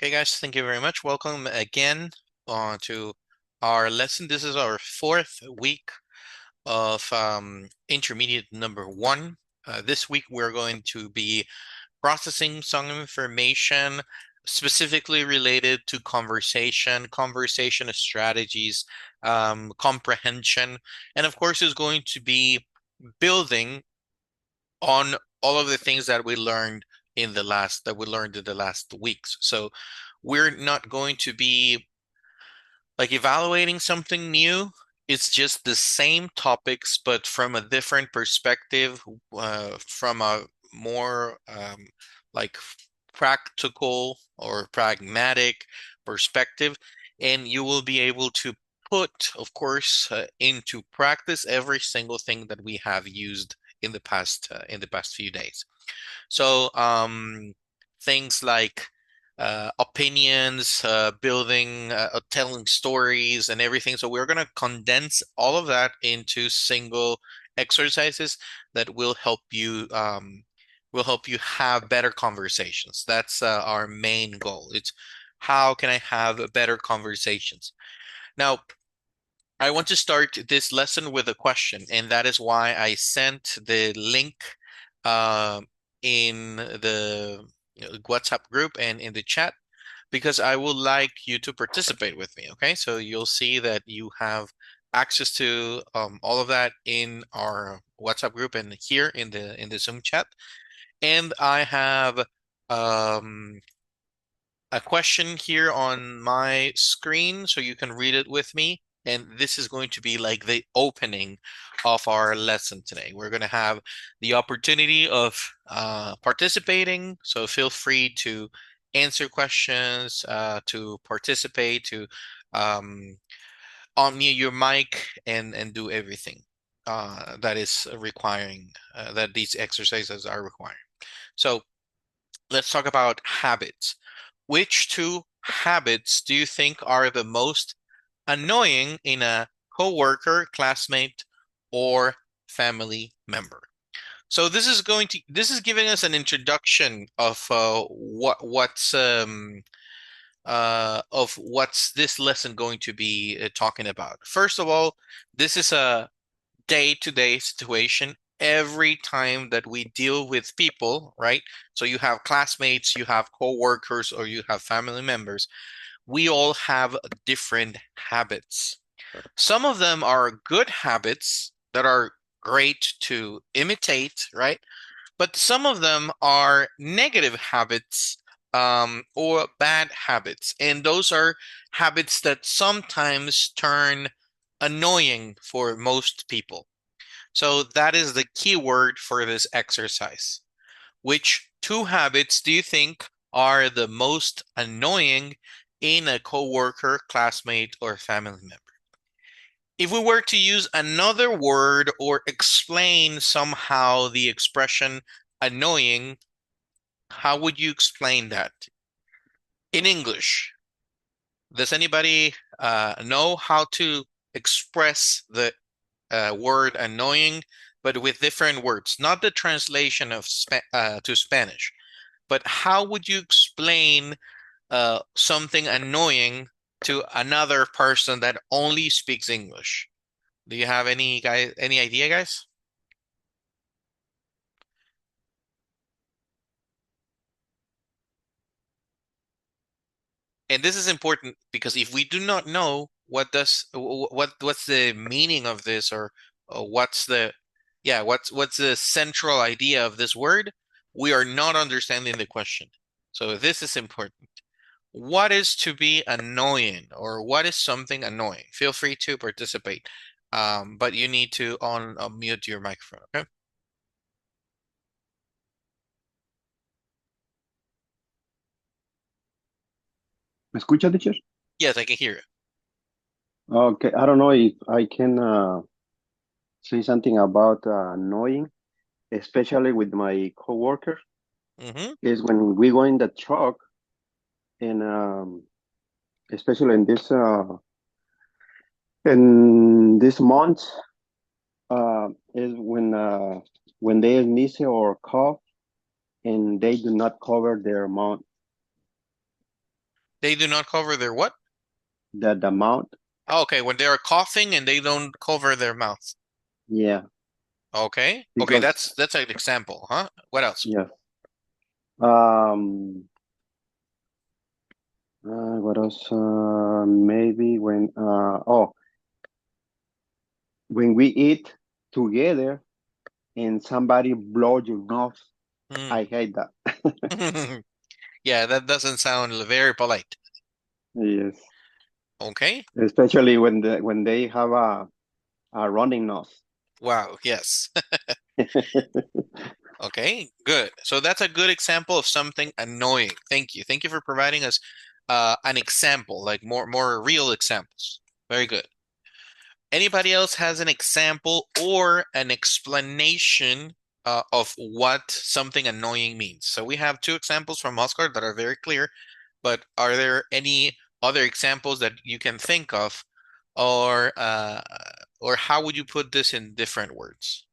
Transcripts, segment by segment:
Okay, guys, thank you very much. Welcome again to our lesson. This is our fourth week of intermediate number one. This week, we're going to be processing some information specifically related to conversation strategies, comprehension, and of course, is going to be building on all of the things that we learned in the last weeks. So we're not going to be like evaluating something new. It's just the same topics, but from a different perspective, from a more like practical or pragmatic perspective, and you will be able to put, of course, into practice every single thing that we have used in the past few days. So things like opinions, building, telling stories, and everything. So we're going to condense all of that into single exercises that will help you have better conversations. That's our main goal. It's how can I have better conversations? Now, I want to start this lesson with a question, and that is why I sent the link uh, in the WhatsApp group and in the chat, because I would like you to participate with me. Okay, so you'll see that you have access to all of that in our WhatsApp group and here in the Zoom chat. And I have um, a question here on my screen so you can read it with me. And this is going to be like the opening of our lesson today. We're going to have the opportunity of participating. So feel free to answer questions, to participate, to um, unmute your mic and do everything that is requiring, that these exercises are requiring. So let's talk about habits. Which two habits do you think are the most annoying in a coworker, classmate, or family member? So this is giving us an introduction of what's this lesson going to be talking about. First of all, this is a day-to-day situation every time that we deal with people, right? So you have classmates, you have coworkers, or you have family members. We all have different habits. Some of them are good habits that are great to imitate, right? But some of them are negative habits, or bad habits. And those are habits that sometimes turn annoying for most people. So that is the key word for this exercise. Which two habits do you think are the most annoying in a coworker, classmate, or family member? If we were to use another word or explain somehow the expression annoying, how would you explain that in English? Does anybody know how to express the word annoying, but with different words, not the translation of to Spanish, but how would you explain something annoying to another person that only speaks English? Do you have any idea, guys? And this is important because if we do not know what's the meaning of this, or what's the yeah, what's the central idea of this word, we are not understanding the question. So this is important. What is to be annoying, or what is something annoying? Feel free to participate. But you need to unmute your microphone, okay? ¿Me escucha, teacher? Yes, I can hear Okay, I don't know if I can say something about annoying, especially with my coworker. you. Mm-hmm. Is when we go in the truck, and especially in this month, is when they sneeze or cough, and they do not cover their mouth. They do not cover their what? The mouth. Oh, okay, when they are coughing and they don't cover their mouth. Yeah, Okay. Okay, because that's an example, huh? What else? yeah. Um, what else? Maybe when we eat together and somebody blow your nose, Hmm. I hate that. Yeah, that doesn't sound very polite. Yes, Okay. especially when they have a running nose. Wow, yes. Okay, good. So that's a good example of something annoying. Thank you. Thank you for providing us an example, like more real examples. Very good. Anybody else has an example or an explanation of what something annoying means? So we have two examples from Oscar that are very clear, but are there any other examples that you can think of, or how would you put this in different words?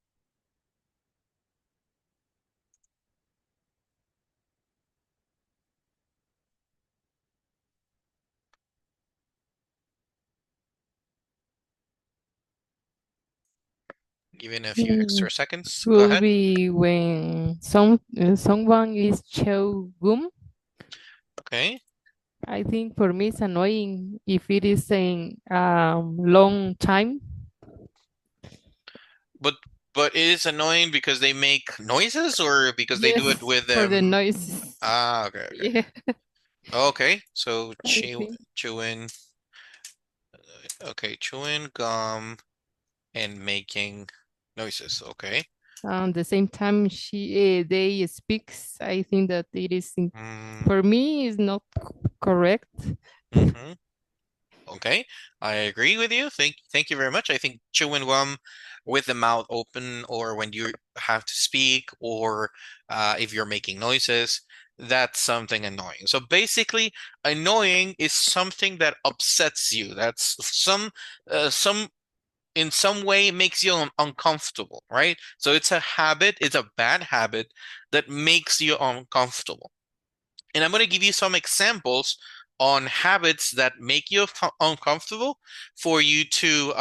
Given a few Mm, extra seconds. Go will ahead. be when someone is chewing. Okay. I think for me it's annoying if it is saying long time. But but it is annoying because they make noises or because they do it Yes, with for the them. noises. Ah, okay, okay. Yeah, Okay, so I think. chewing, okay, chewing gum and making noises. Okay. The same time they speaks. I think that it is Mm, for me is not correct. hmm. Okay, I agree with you. Thank you very much. I think chewing gum with the mouth open, or when you have to speak, or if you're making noises, that's something annoying. So basically, annoying is something that upsets you. That's some in some way makes you uncomfortable, right? So it's a habit, it's a bad habit that makes you uncomfortable. And I'm going to give you some examples on habits that make you uncomfortable for you to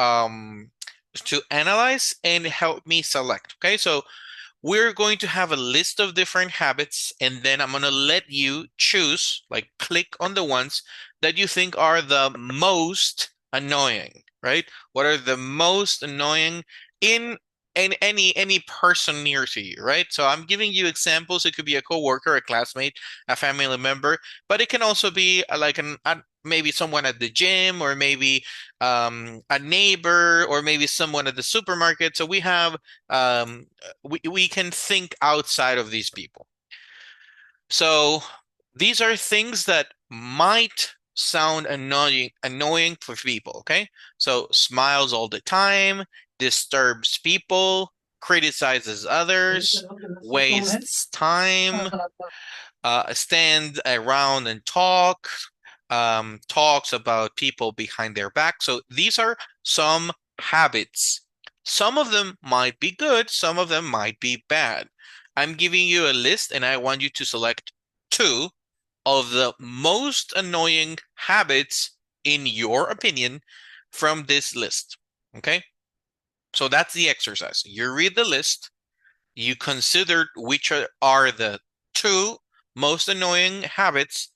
analyze and help me select. Okay, so we're going to have a list of different habits, and then I'm going to let you choose, like click on the ones that you think are the most annoying, right? What are the most annoying in any person near to you, right? So I'm giving you examples. It could be a coworker, a classmate, a family member, but it can also be like maybe someone at the gym, or maybe a neighbor, or maybe someone at the supermarket. So we can think outside of these people. So these are things that might sound annoying for people, okay? So smiles all the time, disturbs people, criticizes others, wastes time, stands around and talks about people behind their back. So these are some habits. Some of them might be good, some of them might be bad. I'm giving you a list and I want you to select two of the most annoying habits, in your opinion, from this list. Okay? So that's the exercise. You read the list, you consider which are the two most annoying habits,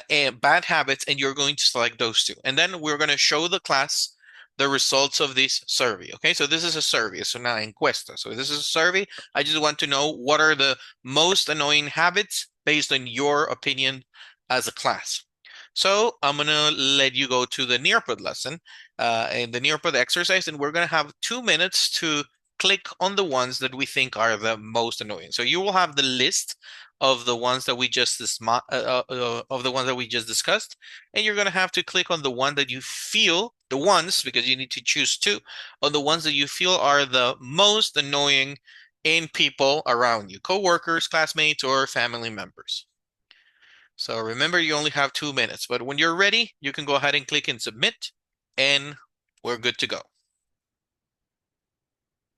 and bad habits, and you're going to select those two. And then we're going to show the class the results of this survey. Okay, so this is a survey, so now encuesta. So this is a survey. I just want to know what are the most annoying habits based on your opinion as a class. So I'm gonna let you go to the Nearpod lesson and the Nearpod exercise, and we're gonna have 2 minutes to click on the ones that we think are the most annoying. So you will have the list of the ones that we just of the ones that we just discussed, and you're gonna have to click on the one that you feel, the ones, because you need to choose two, on the ones that you feel are the most annoying in people around you, coworkers, classmates, or family members. So remember, you only have 2 minutes, but when you're ready, you can go ahead and click and submit, and we're good to go.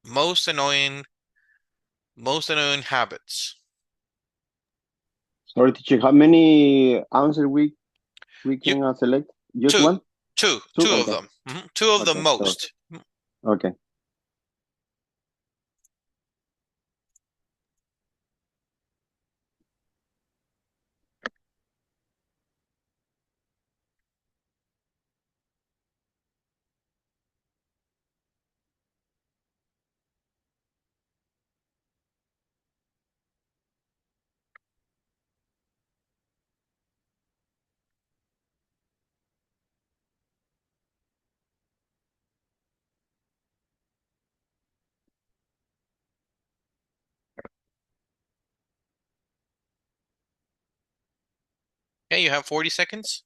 Most annoying, most annoying habits. Sorry, teacher. How many answers we? We You can select just two, one? Two? two of Okay. them. Two of the Okay. So, most. okay. Okay, you have 40 seconds.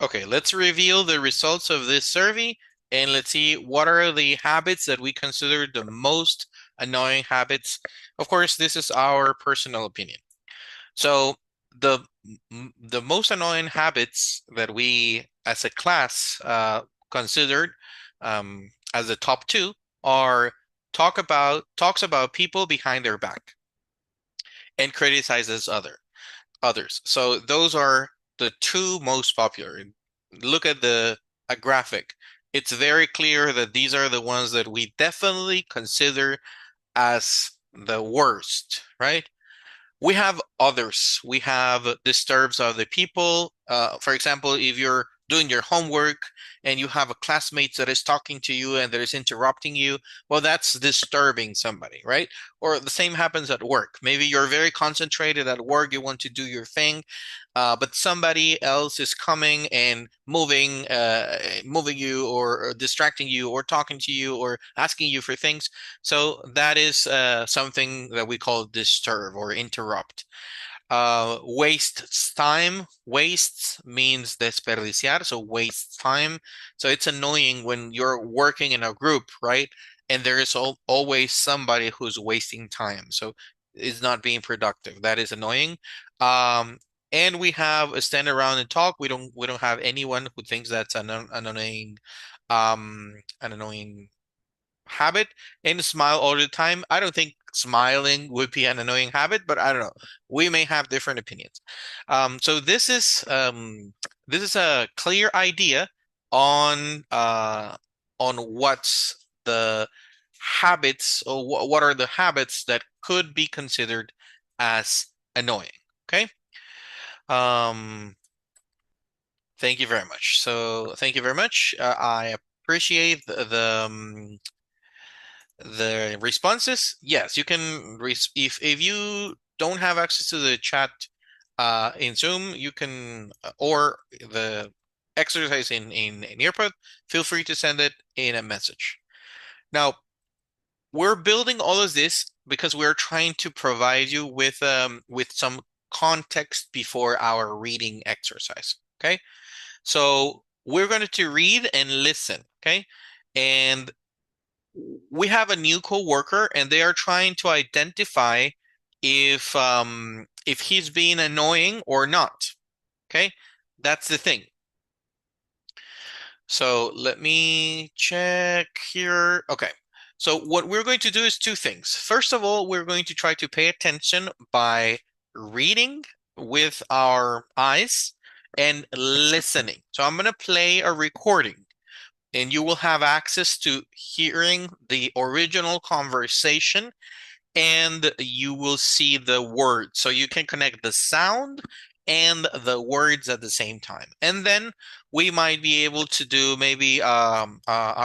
Okay, let's reveal the results of this survey and let's see what are the habits that we consider the most annoying habits. Of course, this is our personal opinion. So the the most annoying habits that we as a class considered as the top two are talks about people behind their back and criticizes others. So those are the two most popular. Look at a graphic. It's very clear that these are the ones that we definitely consider as the worst, right? We have others. We have disturbs other people. For example, if you're doing your homework and you have a classmate that is talking to you and that is interrupting you, well, that's disturbing somebody, right? Or the same happens at work. Maybe you're very concentrated at work, you want to do your thing, but somebody else is coming and moving you or distracting you or talking to you or asking you for things. So that is something that we call disturb or interrupt. Wastes time. Wastes means desperdiciar, so wastes time. So it's annoying when you're working in a group, right? And there is always somebody who's wasting time. So it's not being productive. That is annoying. Um, and we have a stand around and talk. We don't have anyone who thinks that's an annoying habit and smile all the time. I don't think smiling would be an annoying habit, but I don't know. We may have different opinions. So this is a clear idea on what's the habits or what are the habits that could be considered as annoying. Okay. Um, thank you very much. So thank you very much. I appreciate the responses. Yes, you can if you don't have access to the chat in Zoom, you can or the exercise in Nearpod, feel free to send it in a message. Now, we're building all of this because we're trying to provide you with some context before our reading exercise. Okay, so we're going to read and listen. Okay, and we have a new coworker and they are trying to identify if he's being annoying or not. Okay? That's the thing. So let me check here. Okay. So what we're going to do is two things. First of all, we're going to try to pay attention by reading with our eyes and listening. So I'm going to play a recording and you will have access to hearing the original conversation and you will see the words. So you can connect the sound and the words at the same time. And then we might be able to do maybe a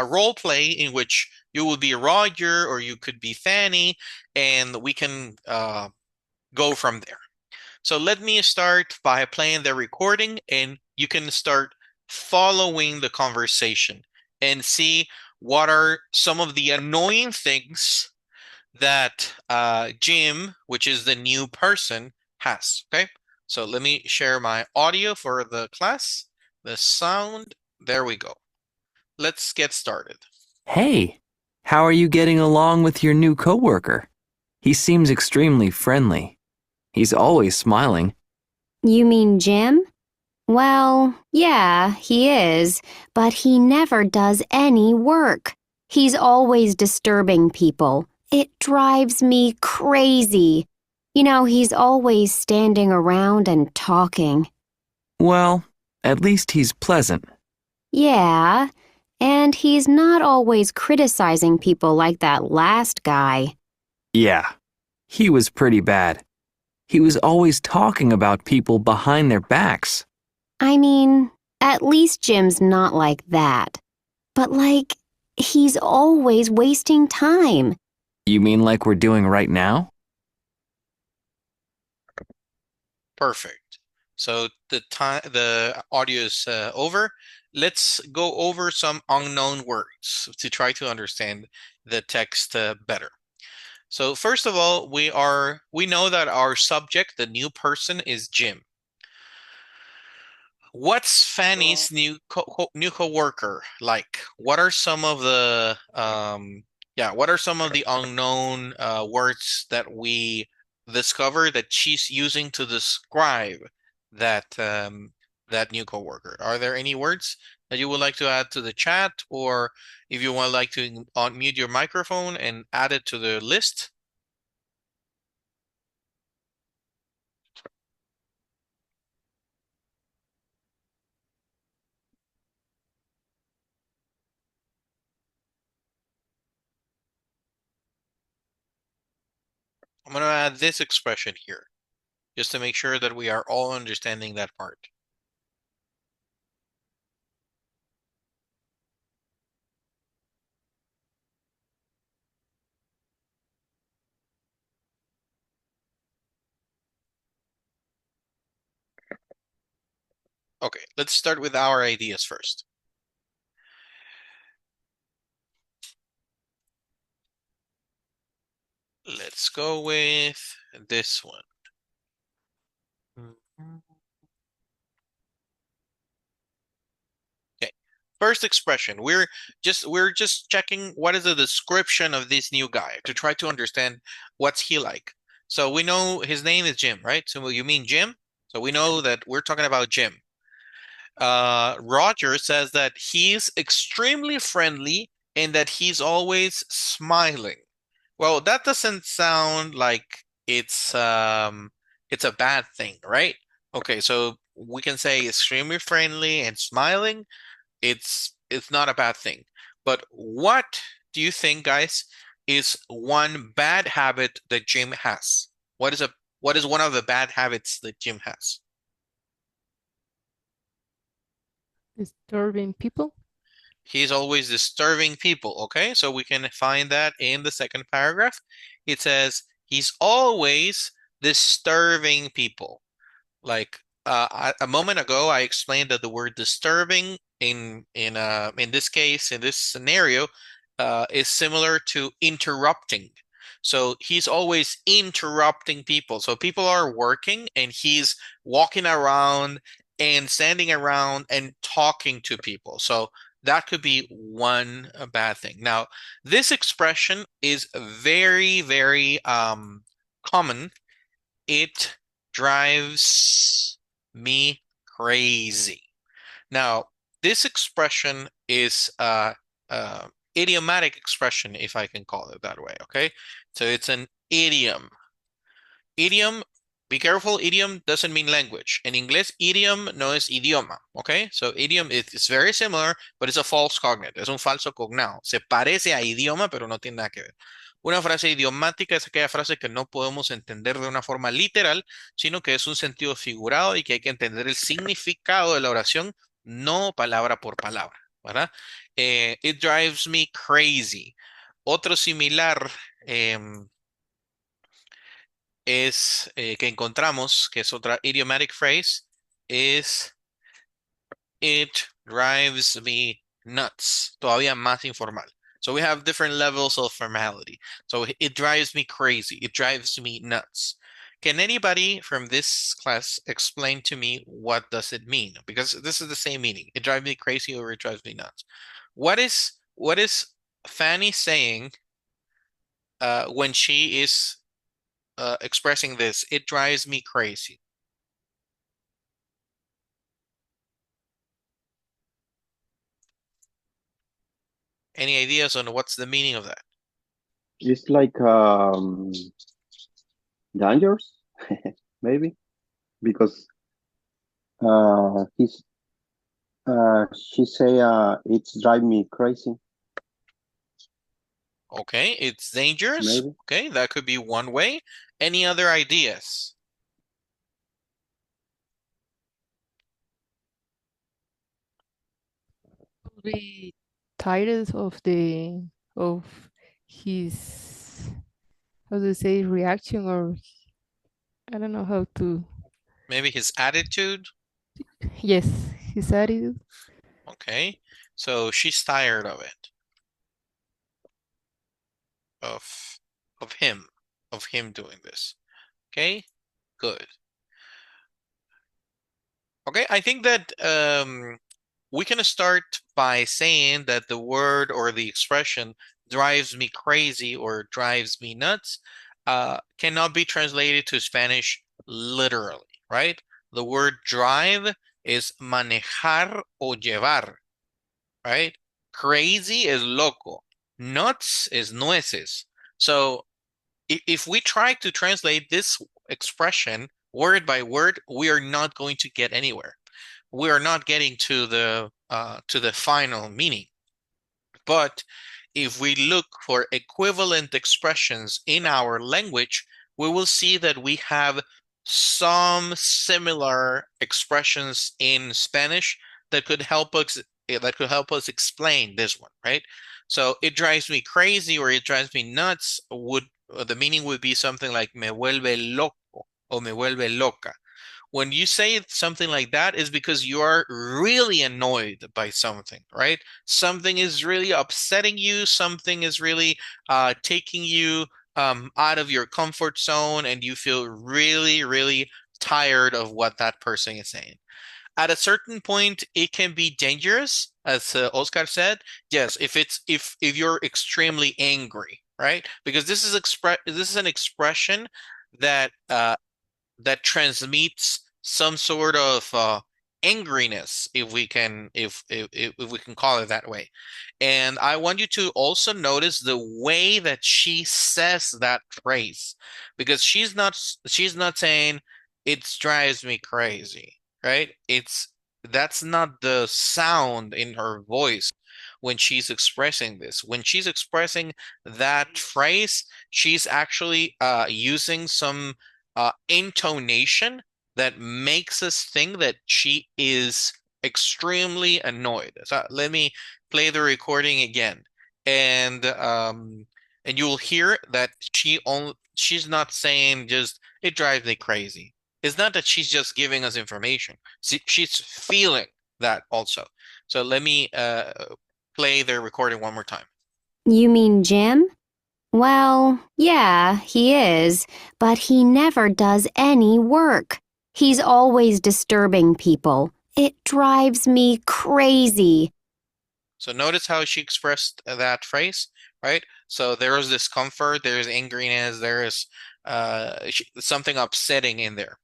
role play in which you will be Roger or you could be Fanny, and we can go from there. So let me start by playing the recording, and you can start following the conversation and see what are some of the annoying things that Jim, which is the new person, has. Okay, so let me share my audio for the class. The sound, there we go. Let's get started. Hey, how are you getting along with your new coworker? He seems extremely friendly. He's always smiling. You mean Jim? Well, yeah, he is, but he never does any work. He's always disturbing people. It drives me crazy. You know, he's always standing around and talking. Well, at least he's pleasant. Yeah, and he's not always criticizing people like that last guy. Yeah, he was pretty bad. He was always talking about people behind their backs. I mean, at least Jim's not like that. But he's always wasting time. You mean like we're doing right now? Perfect. So the audio is over. Let's go over some unknown words to try to understand the text better. So first of all, we know that our subject, the new person, is Jim. What's Fanny's new coworker like? What are some of the what are some of the unknown words that we discover that she's using to describe that that new coworker? Are there any words that you would like to add to the chat, or if you would like to unmute your microphone and add it to the list? I'm going to add this expression here, just to make sure that we are all understanding that part. Okay, let's start with our ideas first. Let's go with this one. Okay, first expression. We're just checking what is the description of this new guy to try to understand what's he like. So we know his name is Jim, right? So you mean Jim? So we know that we're talking about Jim. Roger says that he's extremely friendly and that he's always smiling. Well, that doesn't sound like it's a bad thing, right? Okay, so we can say extremely friendly and smiling. It's not a bad thing. But what do you think, guys, is one bad habit that Jim has? What is one of the bad habits that Jim has? Disturbing people. He's always disturbing people. Okay, so we can find that in the second paragraph. It says he's always disturbing people. Like a moment ago, I explained that the word disturbing in this case, in this scenario, is similar to interrupting. So he's always interrupting people. So people are working and he's walking around and standing around and talking to people. So that could be one bad thing. Now, this expression is very, very common. It drives me crazy. Now, this expression is idiomatic expression, if I can call it that way, okay? So it's an idiom. Idiom, be careful, idiom doesn't mean language. In English, idiom no es idioma, okay? So idiom is very similar, but it's a false cognate, es un falso cognado. Se parece a idioma, pero no tiene nada que ver. Una frase idiomática es aquella frase que no podemos entender de una forma literal, sino que es un sentido figurado y que hay que entender el significado de la oración, no palabra por palabra, ¿verdad? It drives me crazy. Otro similar es que encontramos, que es otra idiomatic phrase, es it drives me nuts. Todavía más informal. So we have different levels of formality. So it drives me crazy. It drives me nuts. Can anybody from this class explain to me what does it mean? Because this is the same meaning. It drives me crazy or it drives me nuts. What is Fanny saying when she is expressing this? It drives me crazy. Any ideas on what's the meaning of that? It's like dangerous, maybe, because he's she say it's drive me crazy, Okay, it's dangerous. maybe. Okay, that could be one way. Any other ideas? Be tired of his, how to say, reaction, or I don't know how to, Maybe his attitude. yes, his attitude. Okay, so she's tired of it. Of of him, of him doing this. Okay, good. Okay, I think that we can start by saying that the word or the expression drives me crazy or drives me nuts cannot be translated to Spanish literally, right? The word drive is manejar o llevar, right? Crazy is loco. Nuts is nueces. So if we try to translate this expression word by word, we are not going to get anywhere. We are not getting to the final meaning. But if we look for equivalent expressions in our language, we will see that we have some similar expressions in Spanish that could help us explain this one, right? So it drives me crazy or it drives me nuts would the meaning would be something like me vuelve loco or me vuelve loca. When you say something like that is because you are really annoyed by something, right? Something is really upsetting you, something is really taking you out of your comfort zone, and you feel really, really tired of what that person is saying. At a certain point, it can be dangerous, as Oscar said. Yes, if you're extremely angry, right? Because this is an expression that that transmits some sort of angriness, if we can call it that way. And I want you to also notice the way that she says that phrase, because she's not saying it drives me crazy, right? That's not the sound in her voice when she's expressing this. When she's expressing that phrase, she's actually using some intonation that makes us think that she is extremely annoyed. So let me play the recording again, and you'll hear that she's not saying just it drives me crazy. It's not that she's just giving us information. She's feeling that also. So let me play the recording one more time. You mean Jim? Well, yeah, he is, but he never does any work. He's always disturbing people. It drives me crazy. So notice how she expressed that phrase, right? So there is discomfort, there is angriness, there is something upsetting in there.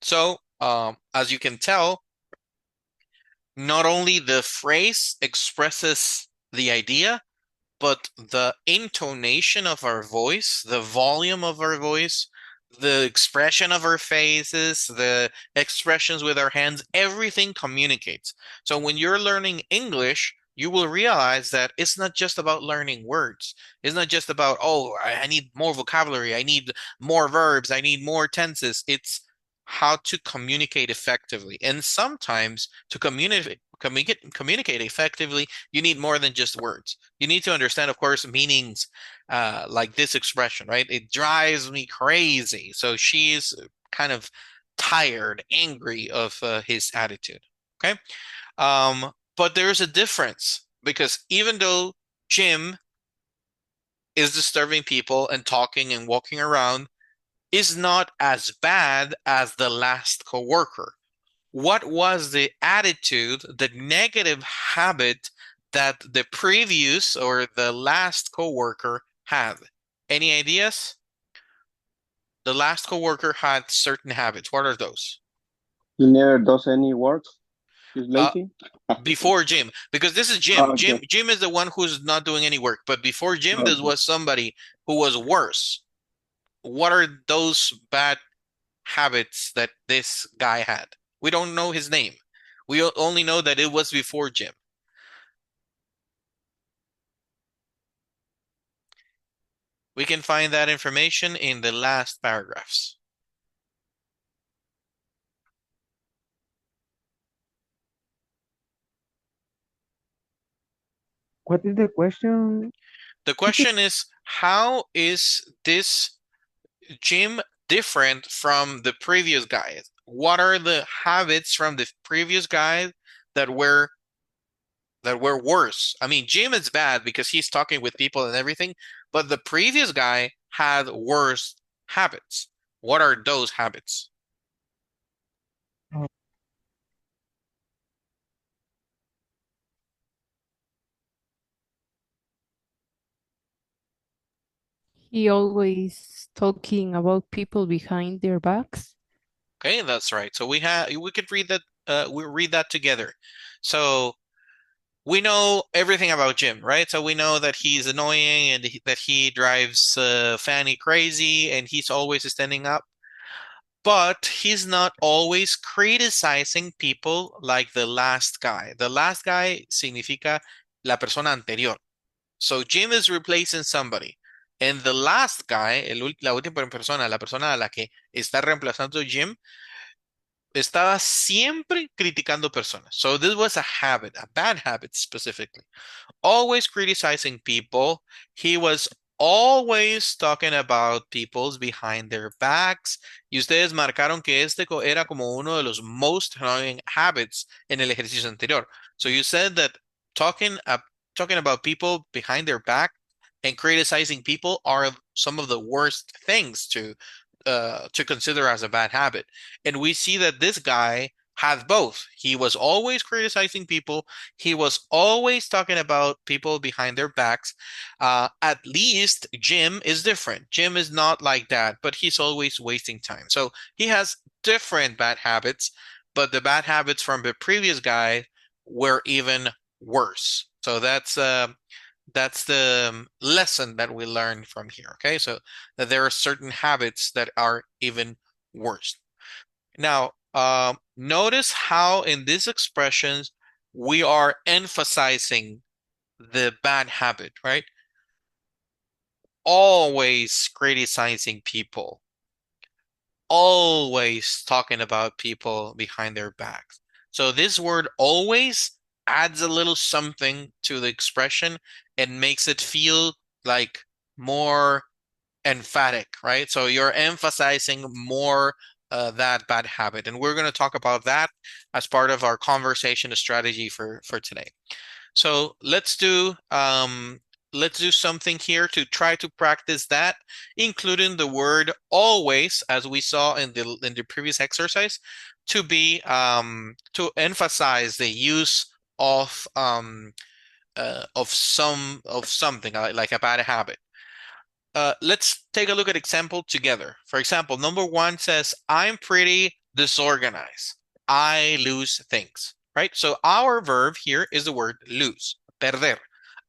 So as you can tell, not only the phrase expresses the idea, but the intonation of our voice, the volume of our voice, the expression of our faces, the expressions with our hands, everything communicates. So when you're learning English, you will realize that it's not just about learning words. It's not just about, oh, I need more vocabulary, I need more verbs, I need more tenses. It's how to communicate effectively. And sometimes to communicate effectively, you need more than just words. You need to understand, of course, meanings like this expression, right? It drives me crazy. So she's kind of tired, angry of his attitude. Okay. But there's a difference because even though Jim is disturbing people and talking and walking around, is not as bad as the last coworker. What was the attitude, the negative habit that the previous or the last coworker had? Any ideas? The last coworker had certain habits. What are those? He never does any work. He's lazy. Before Jim, because this is Jim. Okay. Jim is the one who's not doing any work. But before Jim, there Okay. was somebody who was worse. What are those bad habits that this guy had? We don't know his name. We only know that it was before Jim. We can find that information in the last paragraphs. What is the question? The question is, how is this Jim different from the previous guy? What are the habits from the previous guy that were worse? I mean, Jim is bad because he's talking with people and everything, but the previous guy had worse habits. What are those habits? He always talking about people behind their backs. Okay, that's right. So we could read that we read that together. So we know everything about Jim, right? So we know that he's annoying and that he drives Fanny crazy and he's always standing up. But he's not always criticizing people like the last guy. The last guy significa la persona anterior. So Jim is replacing somebody. And the last guy, la última persona, la persona a la que está reemplazando Jim, estaba siempre criticando personas. So this was a habit, a bad habit specifically. Always criticizing people. He was always talking about people's behind their backs. Y ustedes marcaron que era como uno de los most annoying habits en el ejercicio anterior. So you said that talking about people behind their back and criticizing people are some of the worst things to consider as a bad habit. And we see that this guy had both. He was always criticizing people. He was always talking about people behind their backs. At least Jim is different. Jim is not like that, but he's always wasting time. So he has different bad habits, but the bad habits from the previous guy were even worse. So that's the lesson that we learned from here. Okay, so that there are certain habits that are even worse. Now, notice how in these expressions we are emphasizing the bad habit, right? Always criticizing people, always talking about people behind their backs. So this word always adds a little something to the expression and makes it feel like more emphatic, right? So you're emphasizing more that bad habit. And we're going to talk about that as part of our conversation strategy for today. So let's do something here to try to practice that, including the word always, as we saw in the previous exercise, to be to emphasize the use of something like a bad habit. Let's take a look at example together. For example, number 1 says, I'm pretty disorganized. I lose things, right? So our verb here is the word lose, perder.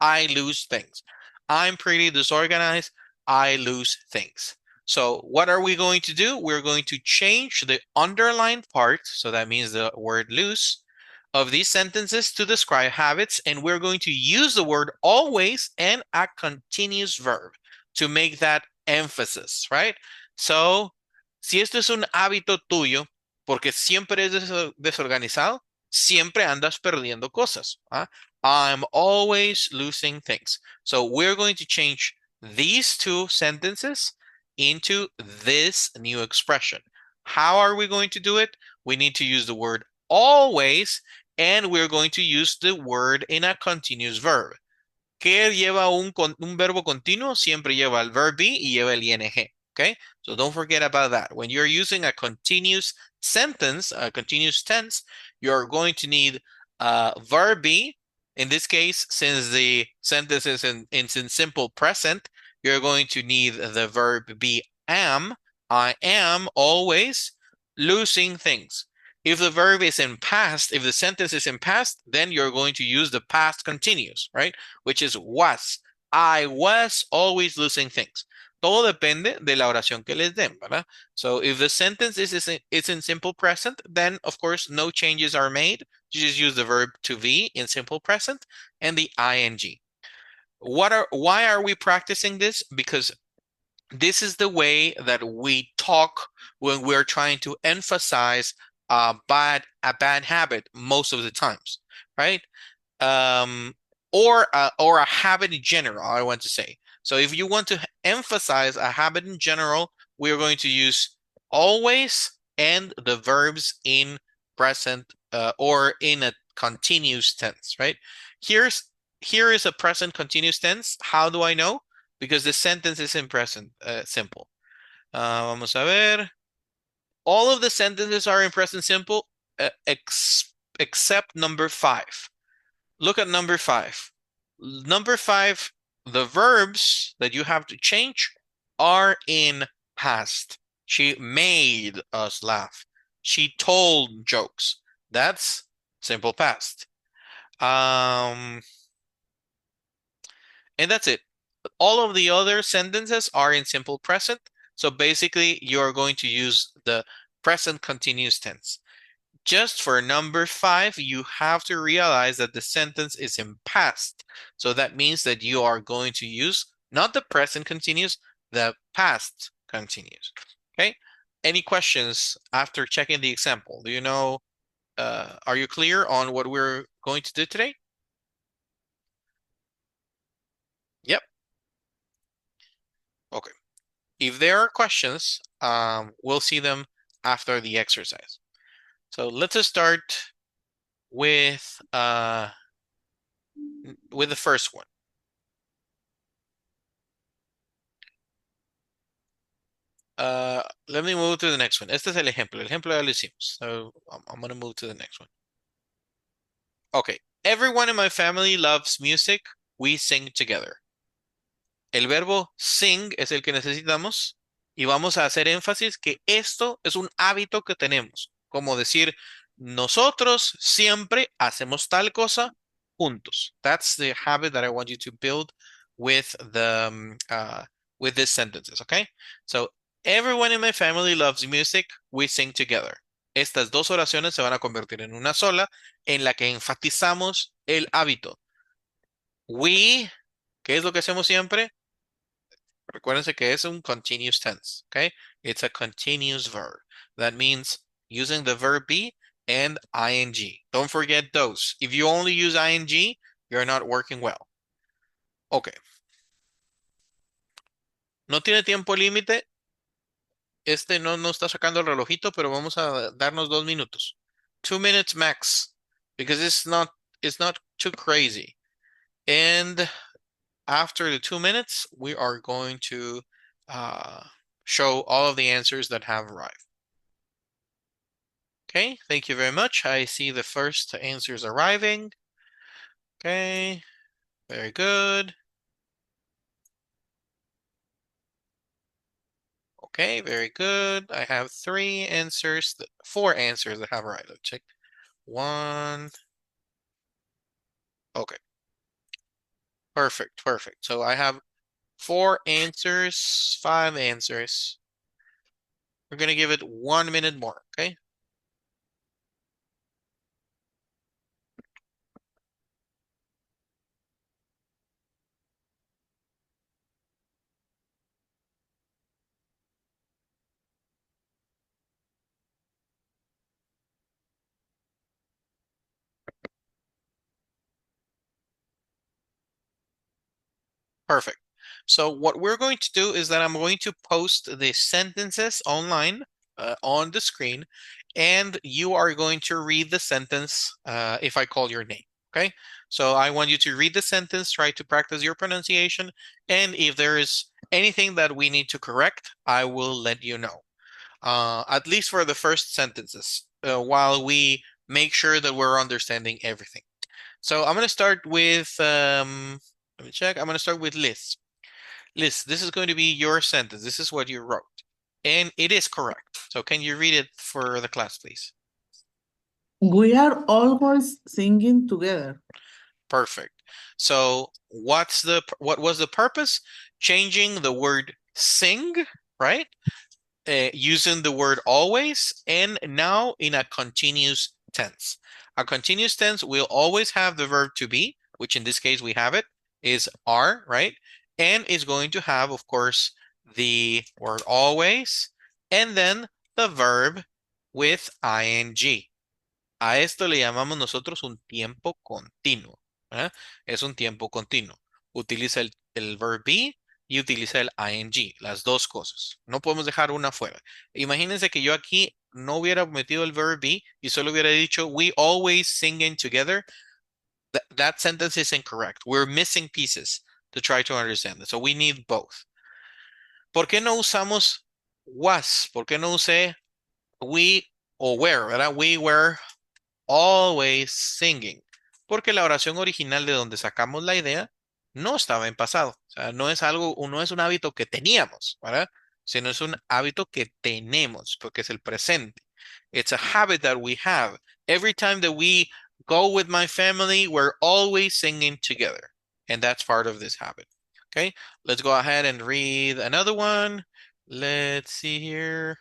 I lose things. I'm pretty disorganized. I lose things. So what are we going to do? We're going to change the underlined part, so that means the word lose, of these sentences to describe habits, and we're going to use the word always and a continuous verb to make that emphasis, right? So, si esto es un hábito tuyo, porque siempre eres desorganizado, siempre andas perdiendo cosas. I'm always losing things. So we're going to change these two sentences into this new expression. How are we going to do it? We need to use the word always and we're going to use the word in a continuous verb. ¿Qué lleva un verbo continuo? Siempre lleva el verb be y lleva el ing. Okay, so don't forget about that. When you're using a continuous sentence, a continuous tense, you're going to need verb be. In this case, since the sentence is in simple present, you're going to need the verb be am. I am always losing things. If the verb is in past, if the sentence is in past, then you're going to use the past continuous, right? Which is was. I was always losing things. Todo depende de la oración que les den, ¿verdad? So if the sentence is in simple present, then of course no changes are made. You just use the verb to be in simple present and the ing. Why are we practicing this? Because this is the way that we talk when we're trying to emphasize a bad habit most of the times, right? Or a habit in general, I want to say. So if you want to emphasize a habit in general, we're going to use always and the verbs in present or in a continuous tense, right? Here is a present continuous tense. How do I know? Because the sentence is in present simple. Vamos a ver. All of the sentences are in present simple except number 5. Look at number 5. Number 5, the verbs that you have to change are in past. She made us laugh. She told jokes. That's simple past. And that's it. All of the other sentences are in simple present. So basically, you're going to use the present continuous tense. Just for number 5, you have to realize that the sentence is in past. So that means that you are going to use not the present continuous, the past continuous. Okay? Any questions after checking the example? Do you know, are you clear on what we're going to do today? Yep. Okay. If there are questions, we'll see them after the exercise. So let's start with the first one. Let me move to the next one. Este es el ejemplo. El ejemplo ya lo hicimos. So I'm going to move to the next one. Okay. Everyone in my family loves music. We sing together. El verbo sing es el que necesitamos y vamos a hacer énfasis que esto es un hábito que tenemos. Como decir, nosotros siempre hacemos tal cosa juntos. That's the habit that I want you to build with with these sentences, okay? So, everyone in my family loves music. We sing together. Estas dos oraciones se van a convertir en una sola en la que enfatizamos el hábito. We, ¿qué es lo que hacemos siempre? Recuérdense que es un continuous tense, okay? It's a continuous verb. That means using the verb be and ing. Don't forget those. If you only use ing, you're not working well. Okay. No tiene tiempo límite. Este no está sacando el relojito, pero vamos a darnos 2 minutos. 2 minutes max, because it's not too crazy. And after the 2 minutes, we are going to show all of the answers that have arrived. Okay, thank you very much. I see the first answers arriving. Okay, very good. Okay, very good. I have 4 answers that have arrived. Let's check. 1. Okay. Perfect. So I have 4 answers, 5 answers. We're gonna give it 1 minute more, okay? Perfect. So what we're going to do is that I'm going to post the sentences online on the screen, and you are going to read the sentence if I call your name, okay? So I want you to read the sentence, try to practice your pronunciation, and if there is anything that we need to correct, I will let you know. At least for the first sentences, while we make sure that we're understanding everything. So I'm going to start with, let me check. I'm going to start with Liz. Liz, this is going to be your sentence. This is what you wrote. And it is correct. So can you read it for the class, please? We are always singing together. Perfect. So what was the purpose? Changing the word sing, right? Using the word always, and now in a continuous tense. A continuous tense will always have the verb to be, which in this case we have it, is are, right? And is going to have, of course, the word always, and then the verb with ing. A esto le llamamos nosotros un tiempo continuo, ¿verdad? Es un tiempo continuo. Utiliza el verb be y utiliza el ing, las dos cosas. No podemos dejar una fuera. Imagínense que yo aquí no hubiera metido el verb be y solo hubiera dicho we always singing together. That sentence is incorrect. We're missing pieces to try to understand it. So we need both. ¿Por qué no usamos was? ¿Por qué no usé we o were, ¿verdad? We were always singing. Porque la oración original de donde sacamos la idea no estaba en pasado. O sea, no es algo, no es un hábito que teníamos, ¿verdad? Sino es un hábito que tenemos, porque es el presente. It's a habit that we have. Every time that we go with my family, we're always singing together. And that's part of this habit. Okay, let's go ahead and read another one. Let's see here.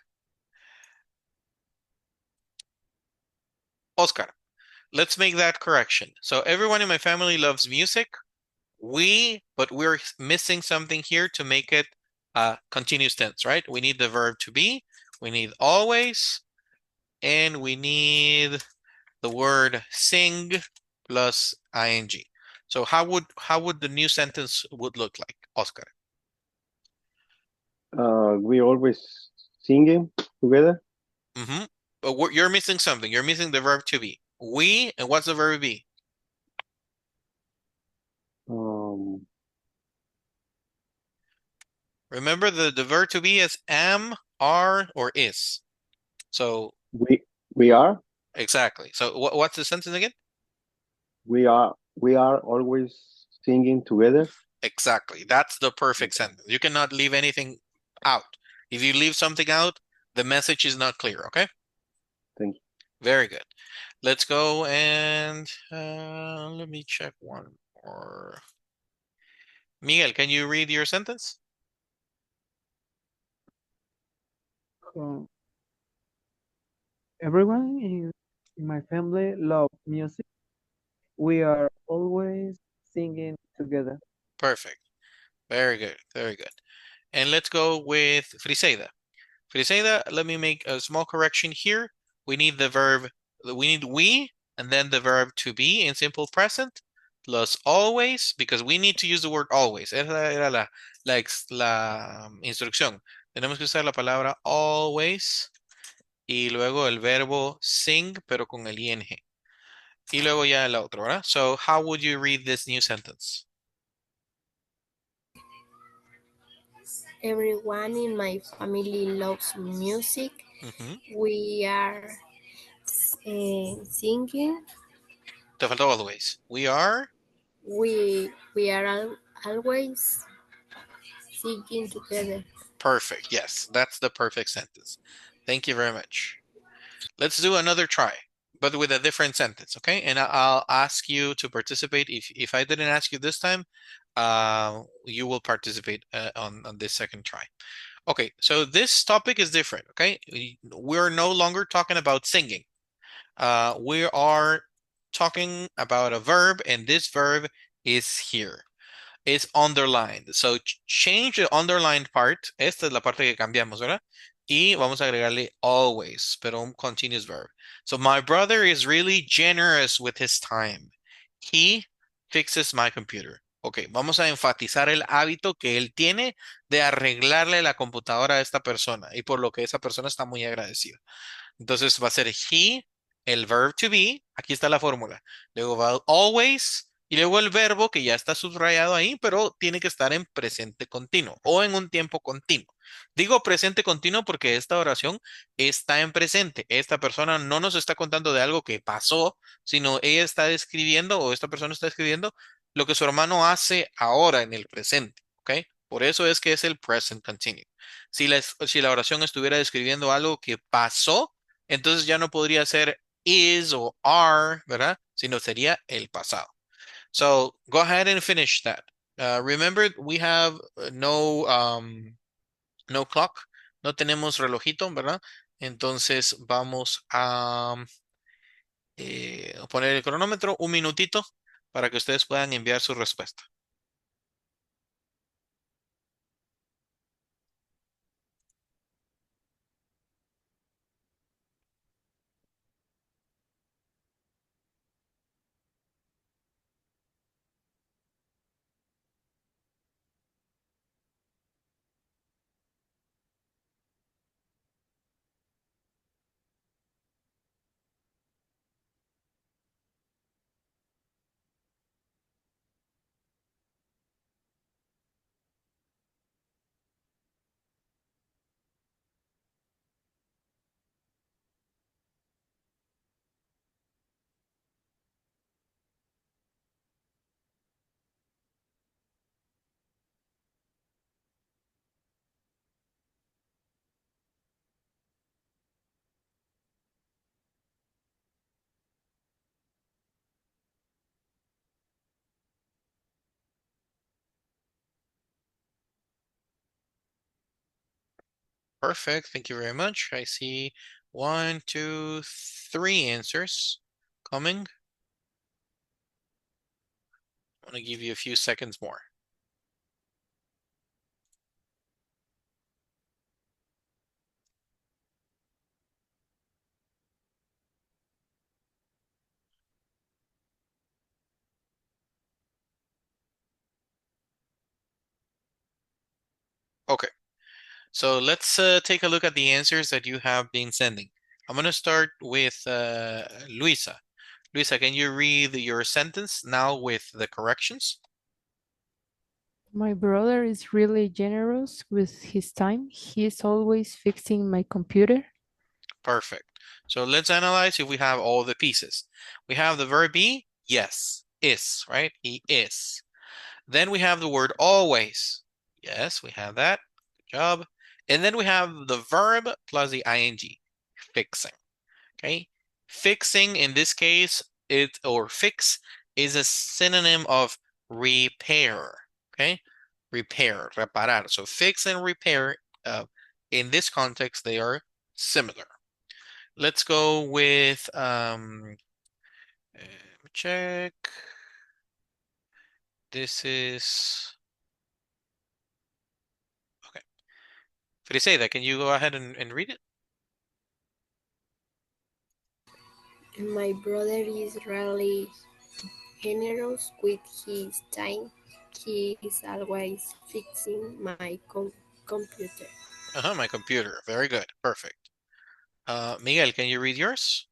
Oscar, let's make that correction. So everyone in my family loves music. But we're missing something here to make it a continuous tense, right? We need the verb to be, we need always, and we need the word sing plus ing. So how would the new sentence would look like, Oscar? We always singing together. Mm-hmm. But you're missing something. You're missing the verb to be. We, and what's the verb be? Remember the verb to be is am, are, or is. So we are. Exactly. So what's the sentence again? We are always singing together. Exactly. That's the perfect sentence. You cannot leave anything out. If you leave something out, the message is not clear, okay? Thank you. Very good. Let's go and let me check one more. Miguel, can you read your sentence? Everyone in my family love music. We are always singing together. Perfect. Very good. Very good. And let's go with Friseida. Friseida, let me make a small correction here. We need the verb, we need we, and then the verb to be in simple present, plus always, because we need to use the word always. Esa era la instrucción. Tenemos que usar la palabra always y luego el verbo sing, pero con el ing. Y luego ya el otro, ¿verdad? So how would you read this new sentence? Everyone in my family loves music. Mm-hmm. We are singing. Te faltó always. We are Always singing together. perfect. Yes, that's the perfect sentence. Thank you very much. Let's do another try, but with a different sentence, okay? And I'll ask you to participate. If I didn't ask you this time, you will participate on this second try. Okay, so this topic is different, okay? We're no longer talking about singing. We are talking about a verb, and this verb is here. It's underlined. So change the underlined part. Esta es la parte que cambiamos, ¿verdad? Y vamos a agregarle always, pero un continuous verb. So my brother is really generous with his time. He fixes my computer. Ok, vamos a enfatizar el hábito que él tiene de arreglarle la computadora a esta persona y por lo que esa persona está muy agradecida. Entonces va a ser he, el verb to be, aquí está la fórmula. Luego va always y luego el verbo que ya está subrayado ahí, pero tiene que estar en presente continuo o en un tiempo continuo. Digo presente continuo porque esta oración está en presente. Esta persona no nos está contando de algo que pasó, sino ella está describiendo o esta persona está escribiendo lo que su hermano hace ahora en el presente. ¿Ok? Por eso es que es el present continuous. Si la oración estuviera describiendo algo que pasó, entonces ya no podría ser is o are, ¿verdad? Sino sería el pasado. So go ahead and finish that. Remember, we have no clock. No tenemos relojito, ¿verdad? Entonces vamos a poner el cronómetro un minutito para que ustedes puedan enviar su respuesta. Perfect. Thank you very much. I see 1, 2, 3 answers coming. I'm going to give you a few seconds more. Okay. So let's take a look at the answers that you have been sending. I'm going to start with Luisa. Luisa, can you read your sentence now with the corrections? My brother is really generous with his time. He is always fixing my computer. Perfect. So let's analyze if we have all the pieces. We have the verb be, yes, is, right? He is. Then we have the word always. Yes, we have that. Good job. And then we have the verb plus the ing, fixing. Okay. Fixing in this case, fix is a synonym of repair. Okay. Repair, reparar. So fix and repair, in this context, they are similar. Let's go with check. This is okay. Friseida, can you go ahead and read it? My brother is really generous with his time. He is always fixing my computer. My computer. Very good. Perfect. Miguel, can you read yours?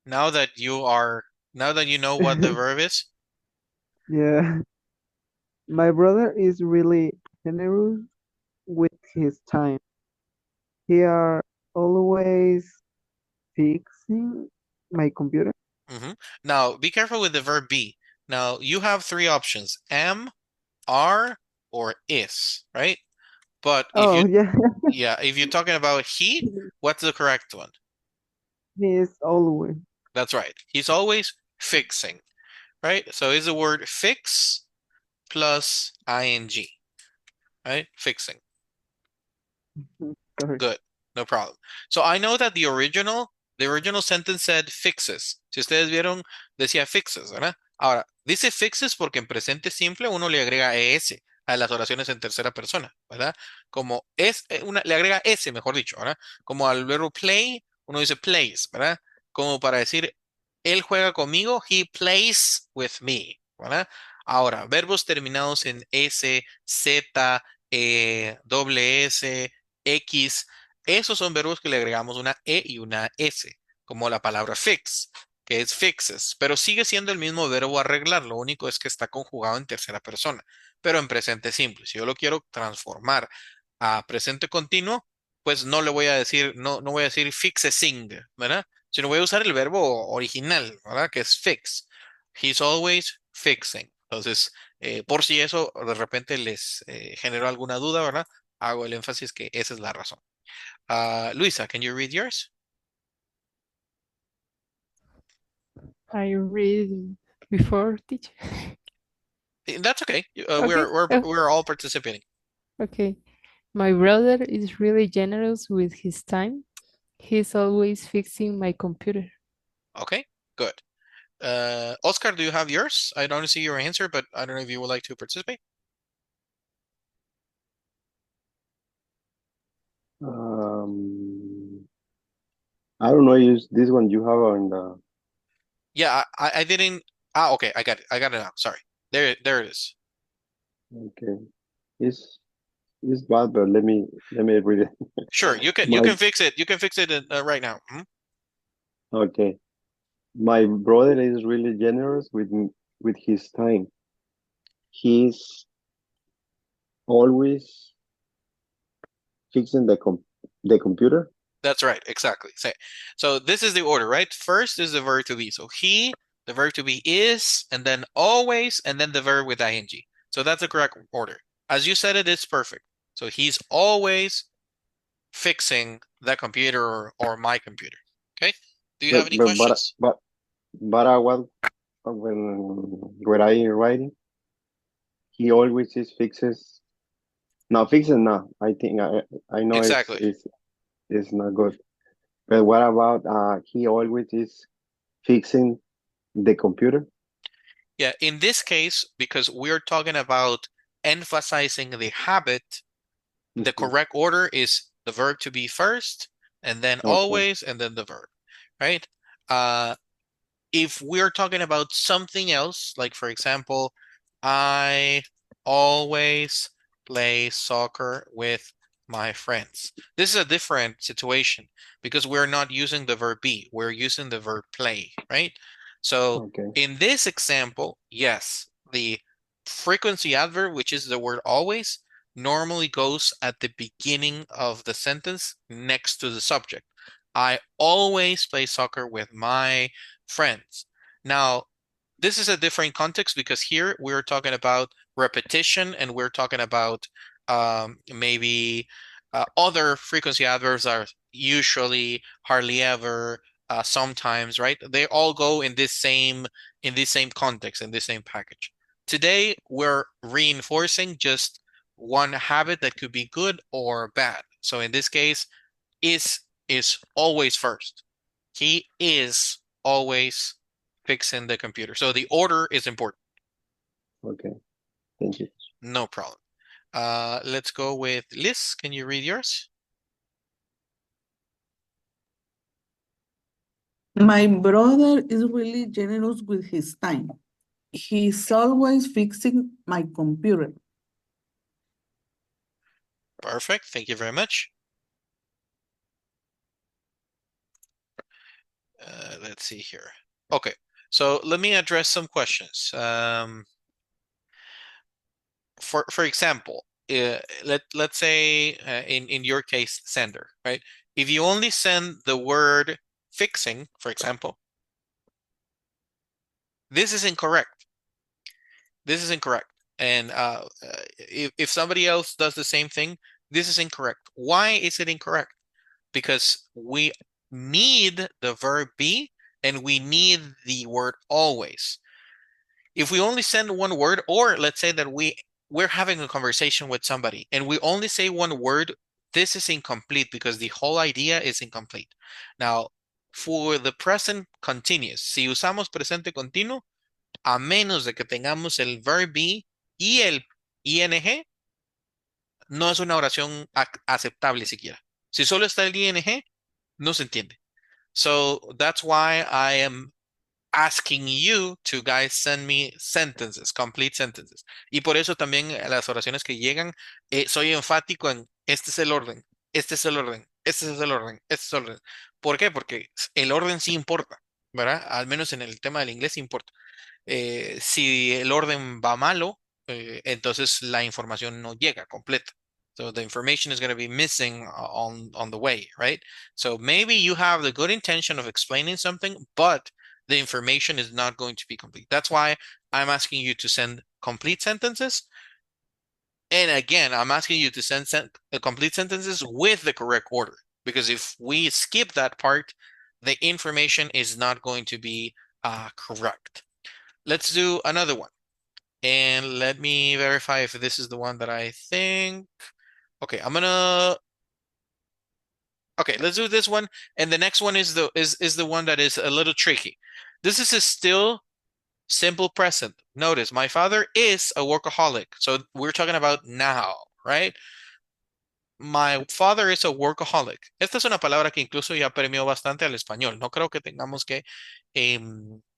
Now that you know what the verb is. Yeah. My brother is really generous with his time. He are always fixing my computer. Now, be careful with the verb be. Now, you have three options: am, are, or is, right? But if if you're talking about he, what's the correct one? He is always. That's right. He's always fixing, right? So it's the word fix plus ing, right? Fixing. Sorry. Good. No problem. So I know that the original sentence said fixes. Si ustedes vieron, decía fixes, ¿verdad? Ahora, dice fixes porque en presente simple uno le agrega es a las oraciones en tercera persona, ¿verdad? Como le agrega s, mejor dicho, ¿verdad? Como al verbo play, uno dice plays, ¿verdad? Como para decir, él juega conmigo, he plays with me, ¿verdad? Ahora, verbos terminados en S, Z, doble S, X, esos son verbos que le agregamos una E y una S, como la palabra fix, que es fixes, pero sigue siendo el mismo verbo arreglar, lo único es que está conjugado en tercera persona, pero en presente simple. Si yo lo quiero transformar a presente continuo, pues no le voy a decir, no voy a decir fixing, ¿verdad? Sino voy a usar el verbo original, ¿verdad? Que es fix. He's always fixing. Entonces, por si eso de repente les generó alguna duda, ¿verdad? Hago el énfasis que esa es la razón. Luisa, can you read yours? I read before teacher. That's okay. Okay. We're all participating. Okay. My brother is really generous with his time. He's always fixing my computer. Okay, good. Oscar, do you have yours? I don't see your answer, but I don't know if you would like to participate. I don't know, use this one you have on the, Yeah, I didn't. Okay, I got it. I got it now. Sorry. There it is. okay. It's bad, but let me read it. Sure, you can My- fix it. You can fix it right now. Mhm. Okay. My brother is really generous with his time. He's always fixing the computer. That's right, exactly. So this is the order, right? First is the verb to be. So he, the verb to be is, and then always, and then the verb with ing. So that's the correct order. As you said, it's perfect. So he's always fixing the computer or my computer. Okay. Do you have any questions? But what when I writing, he always is fixes. No, fixes no. I think I know Exactly. it's not good. But what about he always is fixing the computer? Yeah, in this case, because we're talking about emphasizing the habit, the Mhm. correct order is the verb to be first, and then Okay. always, and then the verb, right? If we're talking about something else, like for example, I always play soccer with my friends. This is a different situation because we're not using the verb be, we're using the verb play, right? So Okay. in this example, yes, the frequency adverb, which is the word always, normally goes at the beginning of the sentence next to the subject. I always play soccer with my friends. Now, this is a different context because here we're talking about repetition and we're talking about maybe other frequency adverbs are usually, hardly ever, sometimes, right? They all go in this same context, in this same package. Today, we're reinforcing just one habit that could be good or bad. So in this case, is always first. He is always fixing the computer. So the order is important. Okay. Thank you. No problem. Let's go with Liz. Can you read yours? My brother is really generous with his time. He's always fixing my computer. Perfect. Thank you very much. Let's see here. Okay, so let me address some questions. For example, let's say in your case, sender, right? If you only send the word fixing, for example, this is incorrect. This is incorrect. And if somebody else does the same thing, this is incorrect. Why is it incorrect? Because we need the verb be and we need the word always. If we only send one word, or let's say that we're having a conversation with somebody and we only say one word, this is incomplete because the whole idea is incomplete. Now, for the present continuous, si usamos presente continuo, a menos de que tengamos el verb be y el ing, no es una oración aceptable siquiera. Si solo está el ing, no se entiende. So that's why I am asking you to guys send me sentences, complete sentences. Y por eso también las oraciones que llegan, soy enfático en este es el orden, este es el orden, este es el orden, este es el orden. ¿Por qué? Porque el orden sí importa, ¿verdad? Al menos en el tema del inglés sí importa. Si el orden va malo, entonces la información no llega completa. So the information is going to be missing on the way, right? So maybe you have the good intention of explaining something, but the information is not going to be complete. That's why I'm asking you to send complete sentences. And again, I'm asking you to send complete sentences with the correct order, because if we skip that part, the information is not going to be correct. Let's do another one. And let me verify if this is the one that I think. Okay, okay, let's do this one. And the next one is the one that is a little tricky. This is still simple present. Notice my father is a workaholic. So we're talking about now, right? My father is a workaholic. Esta es una palabra que incluso ya premió bastante al español. No creo que tengamos que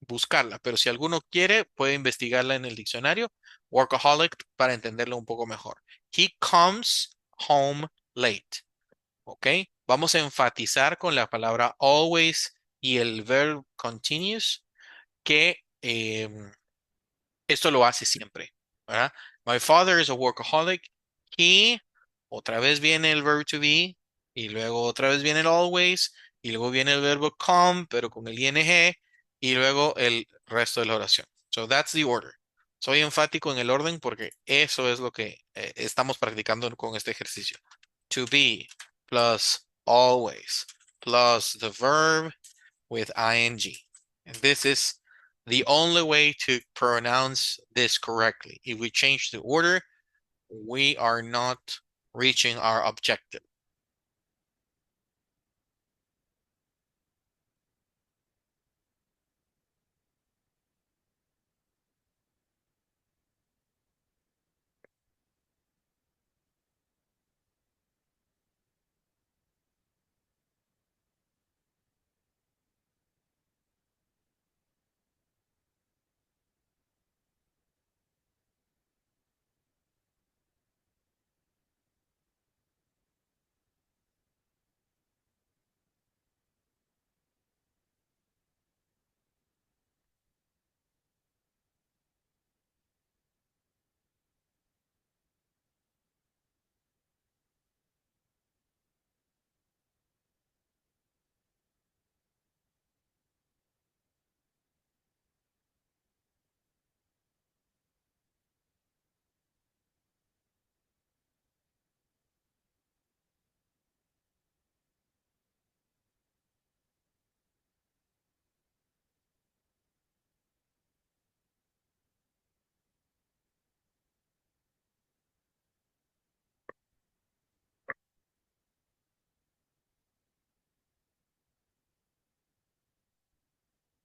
buscarla, pero si alguno quiere, puede investigarla en el diccionario. Workaholic para entenderlo un poco mejor. He comes home late. ¿Ok? Vamos a enfatizar con la palabra always y el verb continuous que esto lo hace siempre, ¿verdad? My father is a workaholic. He, otra vez viene el verb to be, y luego otra vez viene el always, y luego viene el verbo come, pero con el ing, y luego el resto de la oración. So that's the order. Soy enfático en el orden porque eso es lo que estamos practicando con este ejercicio. To be plus always plus the verb with ing. And this is the only way to pronounce this correctly. If we change the order, we are not reaching our objective.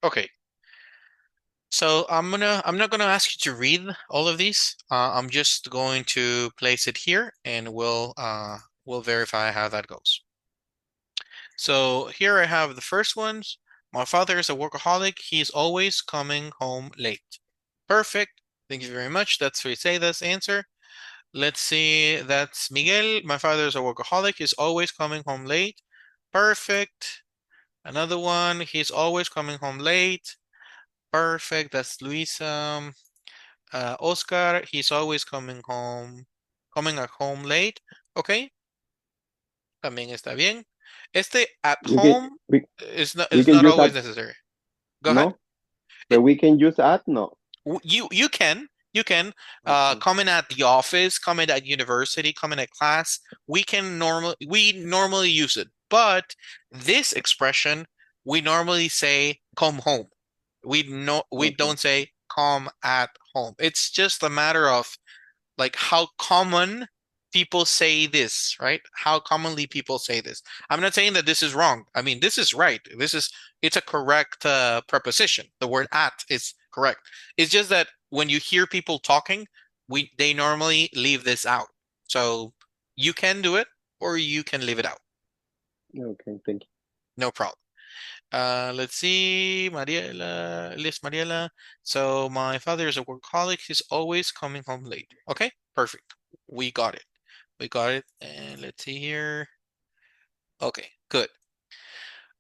Okay. So I'm not gonna ask you to read all of these. I'm just going to place it here and we'll verify how that goes. So here I have the first ones. My father is a workaholic. He's always coming home late. Perfect. Thank you very much. That's Friseida's answer. Let's see. That's Miguel. My father is a workaholic. He's always coming home late. Perfect. Another one. He's always coming home late. Perfect. That's Luisa. Oscar. He's always coming at home late. Okay. También está bien. Este at home is not always necessary. Go ahead. No, but we can use at no. You can comment at the office, comment at university, comment at class. We normally use it, but this expression we normally say come home. We don't say come at home. It's just a matter of like how common people say this, right? How commonly people say this. I'm not saying that this is wrong. I mean, this is right. It's a correct preposition. The word at is correct. It's just that when you hear people talking, they normally leave this out. So you can do it or you can leave it out. Okay, thank you. No problem. Let's see, Mariela, Liz Mariela. So my father is a workaholic. He's always coming home late. Okay, perfect. We got it. We got it. And let's see here. Okay, good.